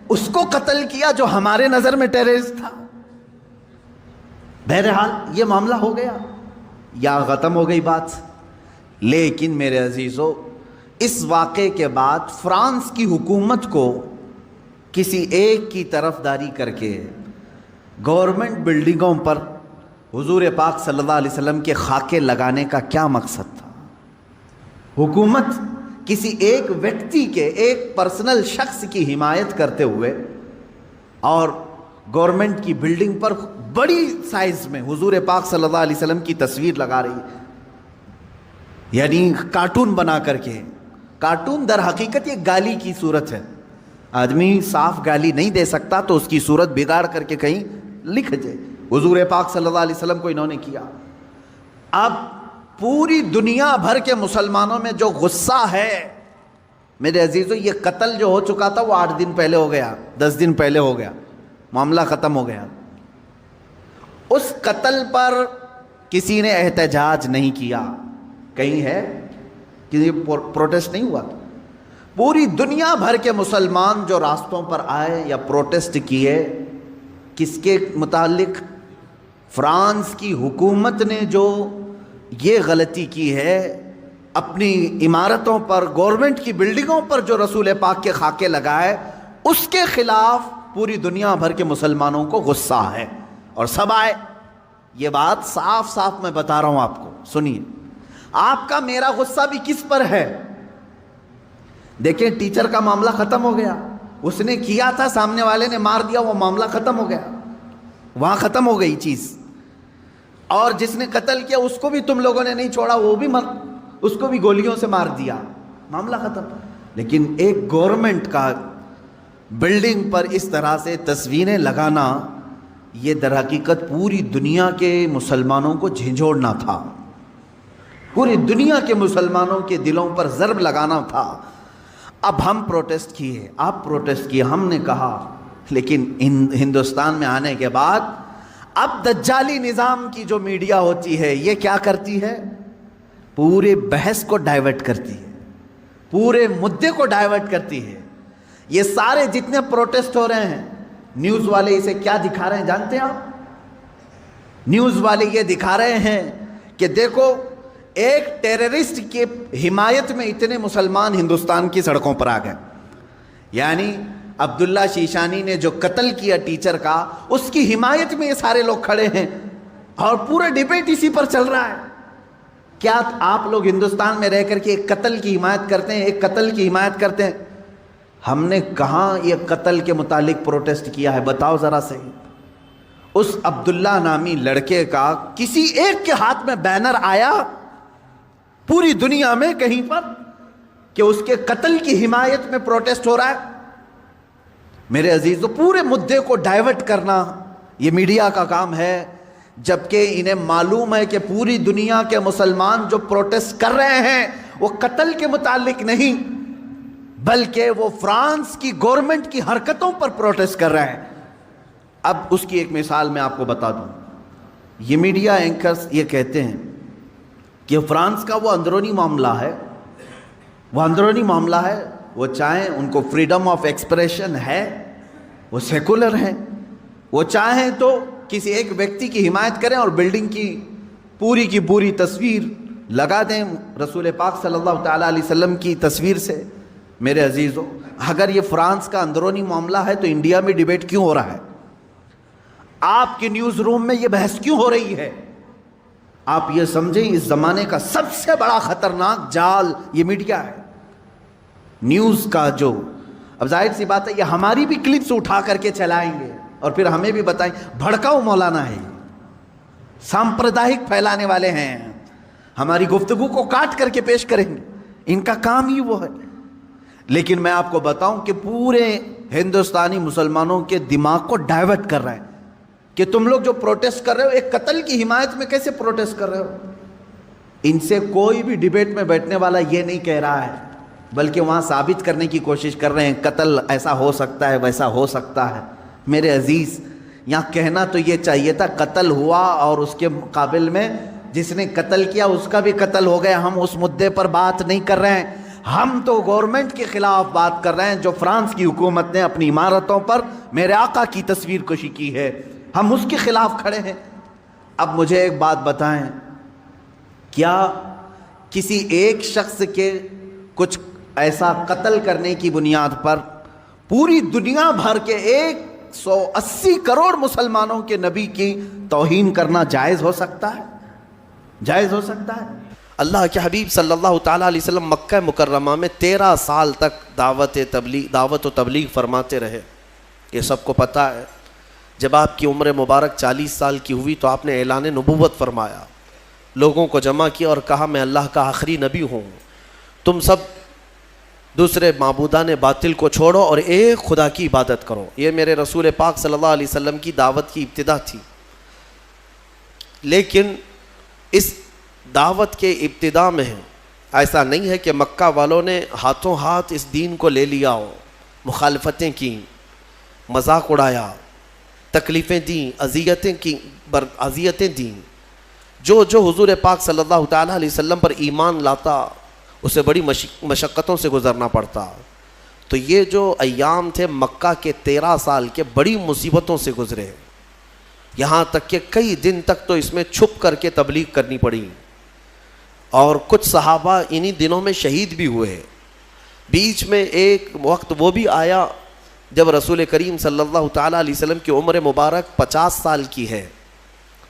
اس کو قتل کیا جو ہمارے نظر میں ٹیررسٹ تھا. بہرحال یہ معاملہ ہو گیا یا ختم ہو گئی بات. لیکن میرے عزیزو، اس واقعے کے بعد فرانس کی حکومت کو کسی ایک کی طرفداری کر کے گورنمنٹ بلڈنگوں پر حضور پاک صلی اللہ علیہ وسلم کے خاکے لگانے کا کیا مقصد تھا؟ حکومت کسی ایک ویکتی کے، ایک پرسنل شخص کی حمایت کرتے ہوئے اور گورنمنٹ کی بلڈنگ پر بڑی سائز میں حضور پاک صلی اللہ علیہ وسلم کی تصویر لگا رہی ہے، یعنی کارٹون بنا کر کے. کارٹون در حقیقت یہ گالی کی صورت ہے. آدمی صاف گالی نہیں دے سکتا تو اس کی صورت بگاڑ کر کے کہیں لکھ دے. حضور پاک صلی اللہ علیہ وسلم کو انہوں نے کیا. اب پوری دنیا بھر کے مسلمانوں میں جو غصہ ہے میرے عزیزو، یہ قتل جو ہو چکا تھا وہ 8 دن پہلے ہو گیا، 10 دن پہلے ہو گیا، معاملہ ختم ہو گیا. اس قتل پر کسی نے احتجاج نہیں کیا. کہیں ہے کہ پروٹیسٹ نہیں ہوا. پوری دنیا بھر کے مسلمان جو راستوں پر آئے یا پروٹیسٹ کیے، کس کے متعلق؟ فرانس کی حکومت نے جو یہ غلطی کی ہے، اپنی عمارتوں پر، گورنمنٹ کی بلڈنگوں پر جو رسول پاک کے خاکے لگائے، اس کے خلاف پوری دنیا بھر کے مسلمانوں کو غصہ ہے اور سب آئے. یہ بات صاف صاف میں بتا رہا ہوں آپ کو، سنیے. آپ کا میرا غصہ بھی کس پر ہے؟ دیکھیں، ٹیچر کا معاملہ ختم ہو گیا. اس نے کیا تھا، سامنے والے نے مار دیا، وہ معاملہ ختم ہو گیا، وہاں ختم ہو گئی چیز. اور جس نے قتل کیا اس کو بھی تم لوگوں نے نہیں چھوڑا، وہ بھی اس کو بھی گولیوں سے مار دیا، معاملہ ختم. لیکن ایک گورنمنٹ کا بلڈنگ پر اس طرح سے تصویریں لگانا، یہ در حقیقت پوری دنیا کے مسلمانوں کو جھنجھوڑنا تھا، پوری دنیا کے مسلمانوں کے دلوں پر ضرب لگانا تھا. اب ہم پروٹیسٹ کیے، آپ پروٹیسٹ کیے، ہم نے کہا. لیکن ہندوستان میں آنے کے بعد اب دجالی نظام کی جو میڈیا ہوتی ہے، یہ کیا کرتی ہے؟ پورے بحث کو ڈائیورٹ کرتی ہے، پورے مدے کو ڈائیورٹ کرتی ہے. یہ سارے جتنے پروٹیسٹ ہو رہے ہیں، نیوز والے اسے کیا دکھا رہے ہیں جانتے ہیں آپ؟ نیوز والے یہ دکھا رہے ہیں کہ دیکھو، ایک ٹیررسٹ کی حمایت میں اتنے مسلمان ہندوستان کی سڑکوں پر آ گئے. یعنی عبداللہ شیشانی نے جو قتل کیا ٹیچر کا، اس کی حمایت میں یہ سارے لوگ کھڑے ہیں اور پورا ڈیبیٹ اسی پر چل رہا ہے. کیا آپ لوگ ہندوستان میں رہ کر کے ایک قتل کی حمایت کرتے ہیں؟ ایک قتل کی حمایت کرتے ہیں؟ ہم نے کہاں یہ قتل کے متعلق پروٹیسٹ کیا ہے؟ بتاؤ ذرا صحیح. اس عبداللہ نامی لڑکے کا کسی ایک کے ہاتھ میں بینر آیا پوری دنیا میں کہیں پر کہ اس کے قتل کی حمایت میں پروٹیسٹ ہو رہا ہے؟ میرے عزیزو، پورے مدے کو ڈائیورٹ کرنا یہ میڈیا کا کام ہے، جبکہ انہیں معلوم ہے کہ پوری دنیا کے مسلمان جو پروٹیسٹ کر رہے ہیں وہ قتل کے متعلق نہیں، بلکہ وہ فرانس کی گورنمنٹ کی حرکتوں پر پروٹیسٹ کر رہے ہیں. اب اس کی ایک مثال میں آپ کو بتا دوں. یہ میڈیا اینکرز یہ کہتے ہیں کہ فرانس کا وہ اندرونی معاملہ ہے، وہ اندرونی معاملہ ہے، وہ چاہیں ان کو فریڈم آف ایکسپریشن ہے، وہ سیکولر ہیں، وہ چاہیں تو کسی ایک ویکتی کی حمایت کریں اور بلڈنگ کی پوری تصویر لگا دیں رسول پاک صلی اللہ تعالیٰ علیہ وسلم کی تصویر سے. میرے عزیزوں، اگر یہ فرانس کا اندرونی معاملہ ہے تو انڈیا میں ڈیبیٹ کیوں ہو رہا ہے؟ آپ کے نیوز روم میں یہ بحث کیوں ہو رہی ہے؟ آپ یہ سمجھیں اس زمانے کا سب سے بڑا خطرناک جال یہ میڈیا ہے، نیوز کا جو، اب ظاہر سی بات ہے یہ ہماری بھی کلپس اٹھا کر کے چلائیں گے اور پھر ہمیں بھی بتائیں بھڑکاؤ مولانا ہے، سامپردائک پھیلانے والے ہیں، ہماری گفتگو کو کاٹ کر کے پیش کریں گے، ان کا کام ہی وہ ہے۔ لیکن میں آپ کو بتاؤں کہ پورے ہندوستانی مسلمانوں کے دماغ کو ڈائیورٹ کر رہا ہے کہ تم لوگ جو پروٹیسٹ کر رہے ہو ایک قتل کی حمایت میں کیسے پروٹیسٹ کر رہے ہو؟ ان سے کوئی بھی ڈیبیٹ میں بیٹھنے والا یہ نہیں کہہ رہا ہے، بلکہ وہاں ثابت کرنے کی کوشش کر رہے ہیں قتل ایسا ہو سکتا ہے ویسا ہو سکتا ہے۔ میرے عزیز، یہاں کہنا تو یہ چاہیے تھا قتل ہوا اور اس کے مقابل میں جس نے قتل کیا اس کا بھی قتل ہو گیا، ہم اس مدعے پر بات نہیں کر رہے ہیں، ہم تو گورنمنٹ کے خلاف بات کر رہے ہیں جو فرانس کی حکومت نے اپنی عمارتوں پر میرے آقا کی تصویر کشی کی ہے، ہم اس کے خلاف کھڑے ہیں۔ اب مجھے ایک بات بتائیں، کیا کسی ایک شخص کے کچھ ایسا قتل کرنے کی بنیاد پر پوری دنیا بھر کے 180 کروڑ مسلمانوں کے نبی کی توہین کرنا جائز ہو سکتا ہے؟ جائز ہو سکتا ہے؟ اللہ کے حبیب صلی اللہ تعالیٰ علیہ وسلم مکہ مکرمہ میں 13 سال تک دعوت و تبلیغ فرماتے رہے، یہ سب کو پتہ ہے۔ جب آپ کی عمر مبارک 40 سال کی ہوئی تو آپ نے اعلان نبوت فرمایا، لوگوں کو جمع کیا اور کہا میں اللہ کا آخری نبی ہوں، تم سب دوسرے معبودان باطل کو چھوڑو اور ایک خدا کی عبادت کرو۔ یہ میرے رسول پاک صلی اللہ علیہ وسلم کی دعوت کی ابتدا تھی۔ لیکن اس دعوت کے ابتدا میں ایسا نہیں ہے کہ مکہ والوں نے ہاتھوں ہاتھ اس دین کو لے لیا ہو، مخالفتیں کی، مذاق اڑایا، تکلیفیں دیں، اذیتیں دیں۔ جو حضور پاک صلی اللہ تعالیٰ علیہ وسلم پر ایمان لاتا اسے بڑی مشقتوں سے گزرنا پڑتا۔ تو یہ جو ایام تھے مکہ کے 13 سال کے بڑی مصیبتوں سے گزرے، یہاں تک کہ کئی دن تک تو اس میں چھپ کر کے تبلیغ کرنی پڑی، اور کچھ صحابہ انہی دنوں میں شہید بھی ہوئے۔ بیچ میں ایک وقت وہ بھی آیا جب رسول کریم صلی اللہ تعالیٰ علیہ وسلم کی عمر مبارک 50 سال کی ہے،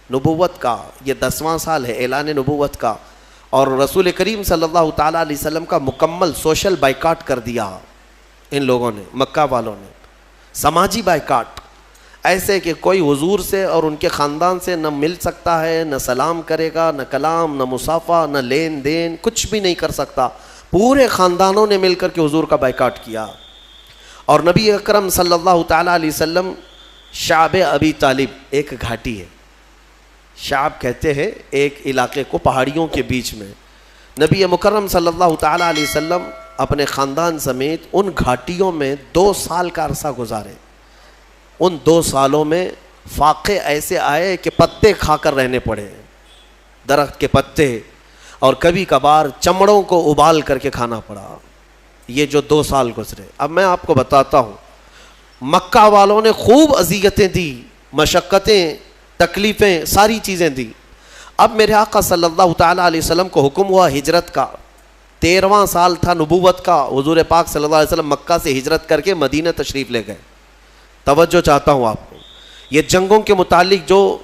نبوت کا یہ 10واں سال ہے اعلان نبوت کا، اور رسول کریم صلی اللہ تعالیٰ علیہ وسلم کا مکمل سوشل بائیکاٹ کر دیا ان لوگوں نے، مکہ والوں نے، سماجی بائیکاٹ، ایسے کہ کوئی حضور سے اور ان کے خاندان سے نہ مل سکتا ہے، نہ سلام کرے گا، نہ کلام، نہ مصافحہ، نہ لین دین، کچھ بھی نہیں کر سکتا۔ پورے خاندانوں نے مل کر کے حضور کا بائیکاٹ کیا، اور نبی اکرم صلی اللہ تعالیٰ علیہ وسلم شعب ابی طالب، ایک گھاٹی ہے، شعب کہتے ہیں ایک علاقے کو پہاڑیوں کے بیچ میں، نبی مکرم صلی اللہ تعالیٰ علیہ وسلم اپنے خاندان سمیت ان گھاٹیوں میں 2 سال کا عرصہ گزارے۔ ان 2 سالوں میں فاقے ایسے آئے کہ پتے کھا کر رہنے پڑے، درخت کے پتے، اور کبھی کبھار چمڑوں کو ابال کر کے کھانا پڑا۔ یہ جو 2 سال گزرے، اب میں آپ کو بتاتا ہوں، مکہ والوں نے خوب اذیتیں دی، مشقتیں، تکلیفیں، ساری چیزیں دی۔ اب میرے آقا صلی اللہ تعالیٰ علیہ وسلم کو حکم ہوا ہجرت کا، 13واں سال تھا نبوت کا، حضور پاک صلی اللہ علیہ وسلم مکہ سے ہجرت کر کے مدینہ تشریف لے گئے۔ توجہ چاہتا ہوں آپ کو، یہ جنگوں کے متعلق جو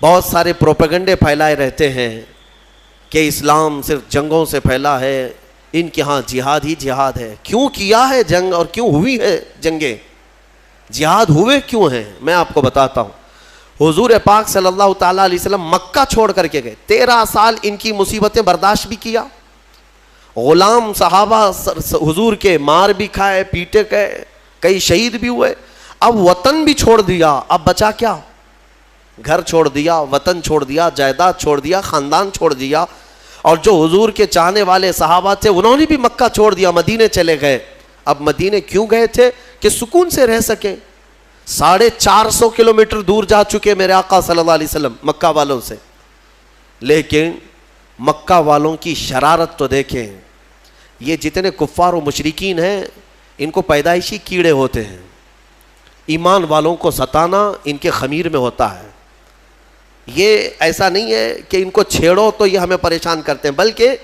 بہت سارے پروپیگنڈے پھیلائے رہتے ہیں کہ اسلام صرف جنگوں سے پھیلا ہے، ان کے ہاں جہاد ہی جہاد ہے، کیوں کیا ہے جنگ اور کیوں ہوئی ہے جنگیں، جہاد ہوئے کیوں ہیں، میں آپ کو بتاتا ہوں۔ حضور پاک صلی اللہ تعالیٰ علیہ وسلم مکہ چھوڑ کر کے گئے، 13 سال ان کی مصیبتیں برداشت بھی کیا، غلام صحابہ حضور کے مار بھی کھائے، پیٹے گئے، کئی شہید بھی ہوئے، اب وطن بھی چھوڑ دیا، اب بچا کیا؟ گھر چھوڑ دیا، وطن چھوڑ دیا، جائیداد چھوڑ دیا، خاندان چھوڑ دیا، اور جو حضور کے چاہنے والے صحابہ تھے انہوں نے بھی مکہ چھوڑ دیا، مدینے چلے گئے۔ اب مدینے کیوں گئے تھے؟ کہ سکون سے رہ سکیں۔ 450 کلومیٹر دور جا چکے میرے آقا صلی اللہ علیہ وسلم مکہ والوں سے، لیکن مکہ والوں کی شرارت تو دیکھیں، یہ جتنے کفار و مشرکین ہیں ان کو پیدائشی کیڑے ہوتے ہیں، ایمان والوں کو ستانا ان کے خمیر میں ہوتا ہے۔ یہ ایسا نہیں ہے کہ ان کو چھیڑو تو یہ ہمیں پریشان کرتے ہیں، بلکہ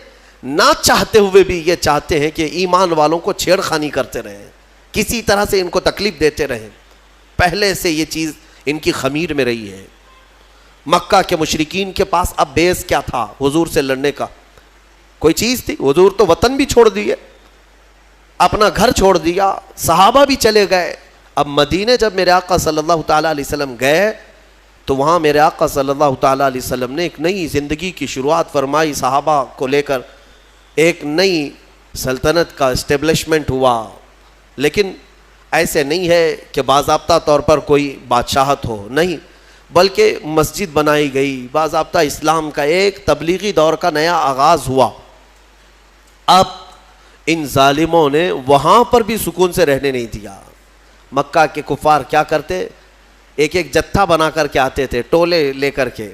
نہ چاہتے ہوئے بھی یہ چاہتے ہیں کہ ایمان والوں کو چھیڑ خانی کرتے رہیں، کسی طرح سے ان کو تکلیف دیتے رہیں. پہلے سے یہ چیز ان کی خمیر میں رہی ہے. مکہ کے مشرکین کے پاس اب بیس کیا تھا حضور سے لڑنے کا؟ کوئی چیز تھی؟ حضور تو وطن بھی چھوڑ دیے، اپنا گھر چھوڑ دیا، صحابہ بھی چلے گئے. اب مدینے جب میرے آقا صلی اللہ تعالیٰ علیہ وسلم گئے تو وہاں میرے آقا صلی اللہ تعالیٰ علیہ وسلم نے ایک نئی زندگی کی شروعات فرمائی. صحابہ کو لے کر ایک نئی سلطنت کا اسٹیبلشمنٹ ہوا. لیکن ایسے نہیں ہے کہ باضابطہ طور پر کوئی بادشاہت ہو، نہیں، بلکہ مسجد بنائی گئی. باضابطہ اسلام کا ایک تبلیغی دور کا نیا آغاز ہوا. اب ان ظالموں نے وہاں پر بھی سکون سے رہنے نہیں دیا. مکہ کے کفار کیا کرتے؟ ایک ایک جتھا بنا کر کے آتے تھے، ٹولے لے کر کے،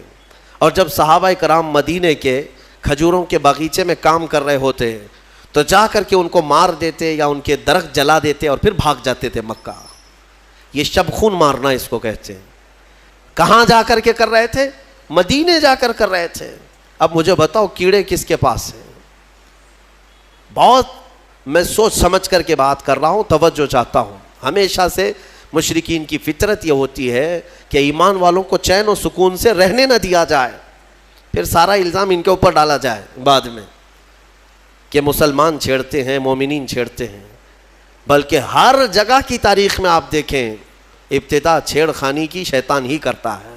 اور جب صحابہ کرام مدینے کے کھجوروں کے باغیچے میں کام کر رہے ہوتے تو جا کر کے ان کو مار دیتے یا ان کے درخت جلا دیتے اور پھر بھاگ جاتے تھے مکہ. یہ شب خون مارنا اس کو کہتے ہیں. کہاں جا کر کے کر رہے تھے؟ مدینے جا کر رہے تھے. اب مجھے بتاؤ کیڑے کس کے پاس ہیں؟ بہت میں سوچ سمجھ کر کے بات کر رہا ہوں، توجہ چاہتا ہوں. ہمیشہ سے مشرکین کی فطرت یہ ہوتی ہے کہ ایمان والوں کو چین و سکون سے رہنے نہ دیا جائے، پھر سارا الزام ان کے اوپر ڈالا جائے بعد میں کہ مسلمان چھیڑتے ہیں، مومنین چھیڑتے ہیں. بلکہ ہر جگہ کی تاریخ میں آپ دیکھیں ابتدا چھیڑ خانی کی شیطان ہی کرتا ہے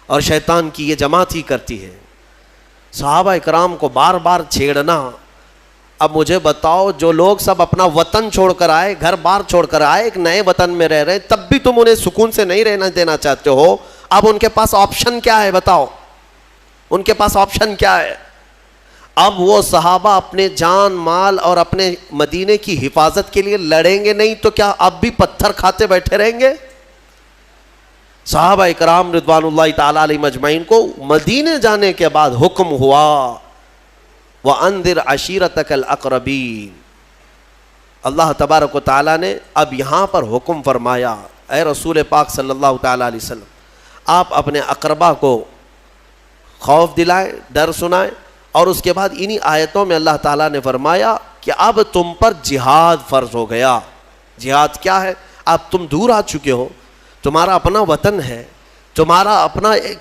اور شیطان کی یہ جماعت ہی کرتی ہے. صحابہ اکرام کو بار بار چھیڑنا. اب مجھے بتاؤ جو لوگ سب اپنا وطن چھوڑ کر آئے، گھر بار چھوڑ کر آئے، ایک نئے وطن میں رہ رہے، تب بھی تم انہیں سکون سے نہیں رہنا دینا چاہتے ہو. اب ان کے پاس آپشن کیا ہے بتاؤ؟ ان کے پاس آپشن کیا ہے؟ اب وہ صحابہ اپنے جان مال اور اپنے مدینے کی حفاظت کے لیے لڑیں گے نہیں تو کیا اب بھی پتھر کھاتے بیٹھے رہیں گے؟ صحابہ اکرام رضوان اللہ تعالیٰ علیہ مجمعین کو مدینے جانے کے بعد حکم ہوا وَأَنذِرْ عَشِيرَتَكَ الْأَقْرَبِينَ. اللہ تبارک و تعالیٰ نے اب یہاں پر حکم فرمایا، اے رسول پاک صلی اللہ تعالیٰ علیہ وسلم، آپ اپنے اقربا کو خوف دلائیں، ڈر سنائیں. اور اس کے بعد انہی آیتوں میں اللہ تعالیٰ نے فرمایا کہ اب تم پر جہاد فرض ہو گیا. جہاد کیا ہے؟ اب تم دور آ چکے ہو، تمہارا اپنا وطن ہے، تمہارا اپنا ایک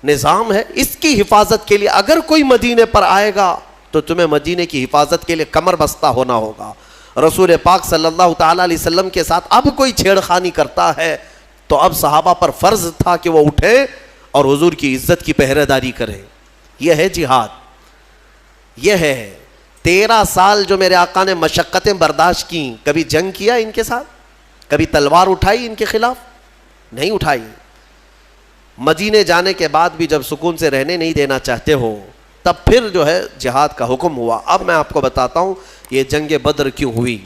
نظام ہے. اس کی حفاظت کے لیے اگر کوئی مدینے پر آئے گا تو تمہیں مدینے کی حفاظت کے لیے کمر بستہ ہونا ہوگا. رسول پاک صلی اللہ تعالیٰ علیہ وسلم کے ساتھ اب کوئی چھیڑ خانی کرتا ہے تو اب صحابہ پر فرض تھا کہ وہ اٹھیں اور حضور کی عزت کی پہرے داری کریں. یہ ہے جہاد. یہ ہے 13 سال جو میرے آقا نے مشقتیں برداشت کی. کبھی جنگ کیا ان کے ساتھ؟ کبھی تلوار اٹھائی ان کے خلاف؟ نہیں اٹھائی. مدینے جانے کے بعد بھی جب سکون سے رہنے نہیں دینا چاہتے ہو تب پھر جو ہے جہاد کا حکم ہوا. اب میں آپ کو بتاتا ہوں یہ جنگ بدر کیوں ہوئی.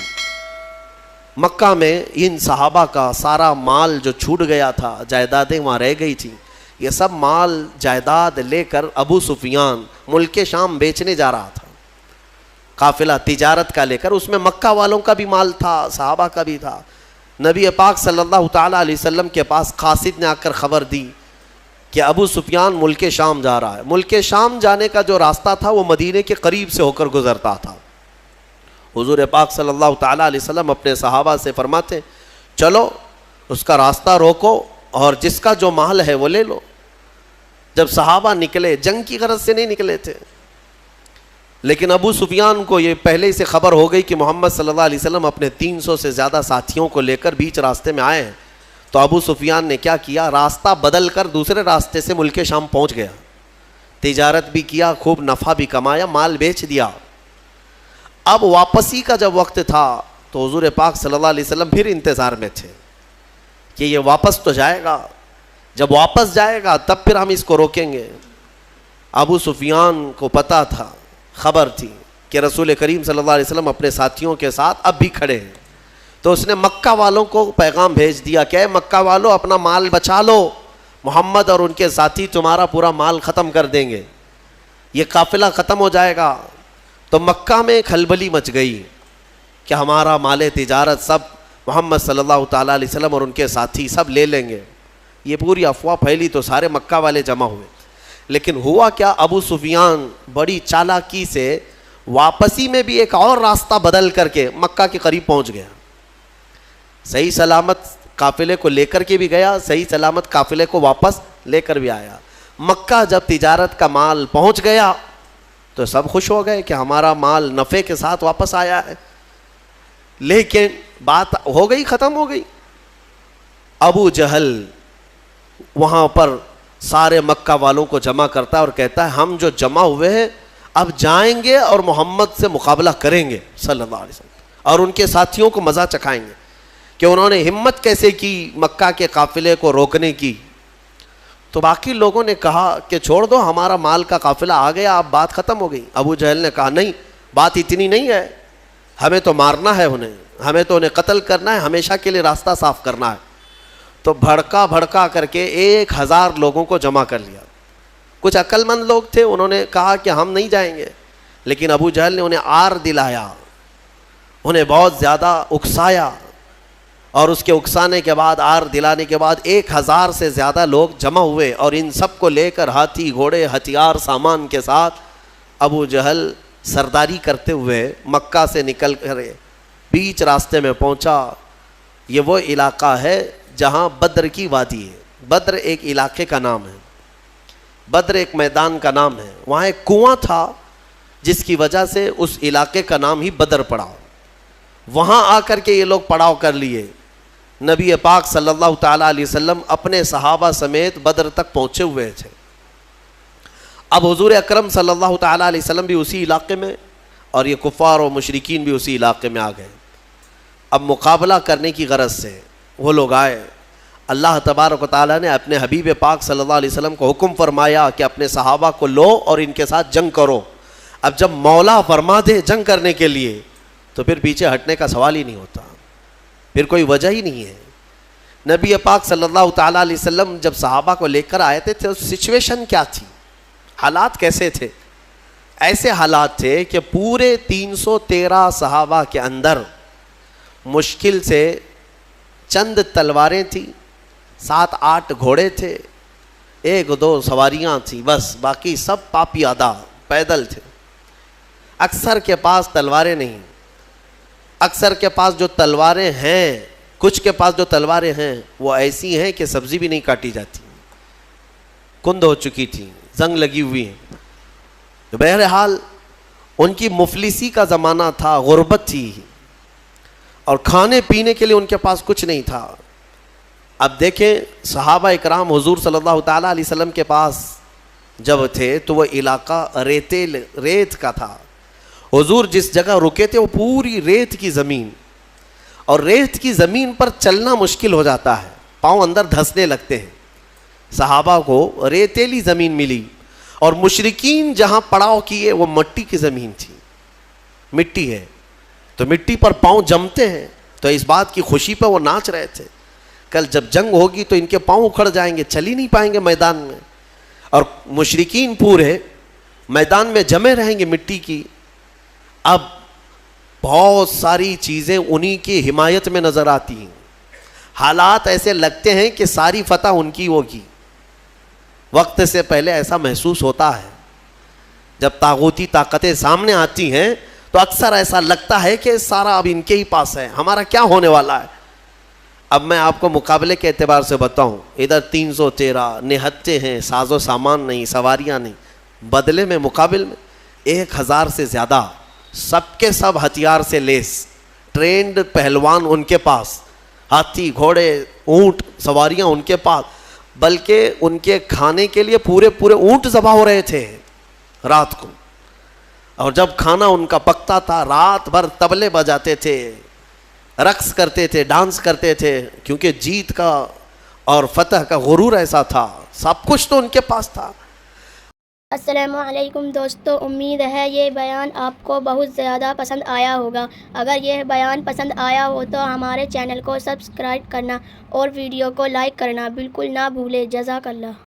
مکہ میں ان صحابہ کا سارا مال جو چھوٹ گیا تھا، جائیدادیں وہاں رہ گئی تھیں، یہ سب مال جائیداد لے کر ابو سفیان ملک شام بیچنے جا رہا تھا. قافلہ تجارت کا لے کر، اس میں مکہ والوں کا بھی مال تھا، صحابہ کا بھی تھا. نبی پاک صلی اللہ تعالیٰ علیہ وسلم کے پاس قاصد نے آ کر خبر دی کہ ابو سفیان ملک شام جا رہا ہے. ملک شام جانے کا جو راستہ تھا وہ مدینے کے قریب سے ہو کر گزرتا تھا. حضور پاک صلی اللہ تعالیٰ علیہ وسلم اپنے صحابہ سے فرماتے چلو اس کا راستہ روکو اور جس کا جو مال ہے وہ لے لو. جب صحابہ نکلے، جنگ کی غرض سے نہیں نکلے تھے، لیکن ابو سفیان کو یہ پہلے سے خبر ہو گئی کہ محمد صلی اللہ علیہ وسلم اپنے 300 سے زیادہ ساتھیوں کو لے کر بیچ راستے میں آئے ہیں. تو ابو سفیان نے کیا کیا؟ راستہ بدل کر دوسرے راستے سے ملک شام پہنچ گیا. تجارت بھی کیا، خوب نفع بھی کمایا، مال بیچ دیا. اب واپسی کا جب وقت تھا تو حضور پاک صلی اللہ علیہ وسلم پھر انتظار میں تھے کہ یہ واپس تو جائے گا، جب واپس جائے گا تب پھر ہم اس کو روکیں گے. ابو سفیان کو پتا تھا، خبر تھی کہ رسول کریم صلی اللہ علیہ وسلم اپنے ساتھیوں کے ساتھ اب بھی کھڑے ہیں. تو اس نے مکہ والوں کو پیغام بھیج دیا کہ اے مکہ والوں اپنا مال بچا لو، محمد اور ان کے ساتھی تمہارا پورا مال ختم کر دیں گے، یہ قافلہ ختم ہو جائے گا. تو مکہ میں کھلبلی مچ گئی کہ ہمارا مال تجارت سب محمد صلی اللہ تعالیٰ علیہ وسلم اور ان کے ساتھی سب لے لیں گے. یہ پوری افواہ پھیلی تو سارے مکہ والے جمع ہوئے. لیکن ہوا کیا؟ ابو سفیان بڑی چالاکی سے واپسی میں بھی ایک اور راستہ بدل کر کے مکہ کے قریب پہنچ گیا. صحیح سلامت قافلے کو لے کر کے بھی گیا, صحیح سلامت قافلے کو واپس لے کر بھی آیا. مکہ جب تجارت کا مال پہنچ گیا تو سب خوش ہو گئے کہ ہمارا مال نفع کے ساتھ واپس آیا ہے. لیکن بات ہو گئی, ختم ہو گئی. ابو جہل وہاں پر سارے مکہ والوں کو جمع کرتا ہے اور کہتا ہے ہم جو جمع ہوئے ہیں اب جائیں گے اور محمد سے مقابلہ کریں گے صلی اللہ علیہ وسلم, اور ان کے ساتھیوں کو مزہ چکھائیں گے کہ انہوں نے ہمت کیسے کی مکہ کے قافلے کو روکنے کی. تو باقی لوگوں نے کہا کہ چھوڑ دو, ہمارا مال کا قافلہ آ گیا, اب بات ختم ہو گئی. ابو جہل نے کہا نہیں, بات اتنی نہیں ہے, ہمیں تو مارنا ہے انہیں, ہمیں تو انہیں قتل کرنا ہے, ہمیشہ کے لیے راستہ صاف کرنا ہے. تو بھڑکا کر کے 1000 لوگوں کو جمع کر لیا. کچھ عقل مند لوگ تھے, انہوں نے کہا کہ ہم نہیں جائیں گے, لیکن ابو جہل نے انہیں آر دلایا, انہیں بہت زیادہ اکسایا, اور اس کے اکسانے کے بعد, آر دلانے کے بعد 1000 سے زیادہ لوگ جمع ہوئے, اور ان سب کو لے کر ہاتھی گھوڑے ہتھیار سامان کے ساتھ ابو جہل سرداری کرتے ہوئے مکہ سے نکل کر بیچ راستے میں پہنچا. یہ وہ علاقہ ہے جہاں بدر کی وادی ہے. بدر ایک علاقے کا نام ہے, بدر ایک میدان کا نام ہے. وہاں ایک کنواں تھا جس کی وجہ سے اس علاقے کا نام ہی بدر پڑا. وہاں آ کر کے یہ لوگ پڑاؤ کر لیے. نبی پاک صلی اللہ تعالیٰ علیہ وسلم اپنے صحابہ سمیت بدر تک پہنچے ہوئے تھے. اب حضور اکرم صلی اللہ تعالیٰ علیہ وسلم بھی اسی علاقے میں, اور یہ کفار و مشرکین بھی اسی علاقے میں آ گئے. اب مقابلہ کرنے کی غرض سے وہ لوگ آئے. اللہ تبارک و تعالیٰ نے اپنے حبیب پاک صلی اللہ علیہ وسلم کو حکم فرمایا کہ اپنے صحابہ کو لو اور ان کے ساتھ جنگ کرو. اب جب مولا فرما دے جنگ کرنے کے لیے تو پھر پیچھے ہٹنے کا سوال ہی نہیں ہوتا, پھر کوئی وجہ ہی نہیں ہے. نبی پاک صلی اللہ تعالیٰ علیہ وسلم جب صحابہ کو لے کر آئے تھے تو سچویشن کیا تھی, حالات کیسے تھے؟ ایسے حالات تھے کہ پورے 313 صحابہ کے اندر مشکل سے چند تلواریں تھیں, 7-8 گھوڑے تھے, 1-2 سواریاں تھیں, بس باقی سب پاپیادہ پیدل تھے. اکثر کے پاس تلواریں نہیں, اکثر کے پاس جو تلواریں ہیں, کچھ کے پاس جو تلواریں ہیں وہ ایسی ہیں کہ سبزی بھی نہیں کاٹی جاتی, کند ہو چکی تھی, زنگ لگی ہوئی ہیں. بہرحال ان کی مفلسی کا زمانہ تھا, غربت تھی, اور کھانے پینے کے لیے ان کے پاس کچھ نہیں تھا. اب دیکھیں صحابہ اکرام حضور صلی اللہ تعالیٰ علیہ وسلم کے پاس جب تھے تو وہ علاقہ ریت کا تھا. حضور جس جگہ رکے تھے وہ پوری ریت کی زمین, اور ریت کی زمین پر چلنا مشکل ہو جاتا ہے, پاؤں اندر دھسنے لگتے ہیں. صحابہ کو ریتیلی زمین ملی, اور مشرکین جہاں پڑاؤ کیے وہ مٹی کی زمین تھی, مٹی ہے تو مٹی پر پاؤں جمتے ہیں, تو اس بات کی خوشی پہ وہ ناچ رہے تھے. کل جب جنگ ہوگی تو ان کے پاؤں اکھڑ جائیں گے, چل ہی نہیں پائیں گے میدان میں, اور مشرکین پورے میدان میں جمے رہیں گے مٹی کی. اب بہت ساری چیزیں انہی کی حمایت میں نظر آتی ہیں, حالات ایسے لگتے ہیں کہ ساری فتح ان کی ہوگی. وقت سے پہلے ایسا محسوس ہوتا ہے, جب طاغوتی طاقتیں سامنے آتی ہیں تو اکثر ایسا لگتا ہے کہ سارا اب ان کے ہی پاس ہے, ہمارا کیا ہونے والا ہے. اب میں آپ کو مقابلے کے اعتبار سے بتاؤں, ادھر 313 نہتے ہیں, ساز و سامان نہیں, سواریاں نہیں, بدلے میں مقابل میں 1000 سے زیادہ, سب کے سب ہتھیار سے لیس, ٹرینڈ پہلوان ان کے پاس, ہاتھی گھوڑے اونٹ سواریاں ان کے پاس, بلکہ ان کے کھانے کے لیے پورے اونٹ ذبح ہو رہے تھے رات کو. اور جب کھانا ان کا پکتا تھا رات بھر تبلے بجاتے تھے, رقص کرتے تھے, ڈانس کرتے تھے, کیونکہ جیت کا اور فتح کا غرور ایسا تھا, سب کچھ تو ان کے پاس تھا. السلام علیکم دوستو, امید ہے یہ بیان آپ کو بہت زیادہ پسند آیا ہوگا. اگر یہ بیان پسند آیا ہو تو ہمارے چینل کو سبسکرائب کرنا اور ویڈیو کو لائک کرنا بالکل نہ بھولے. جزاک اللہ.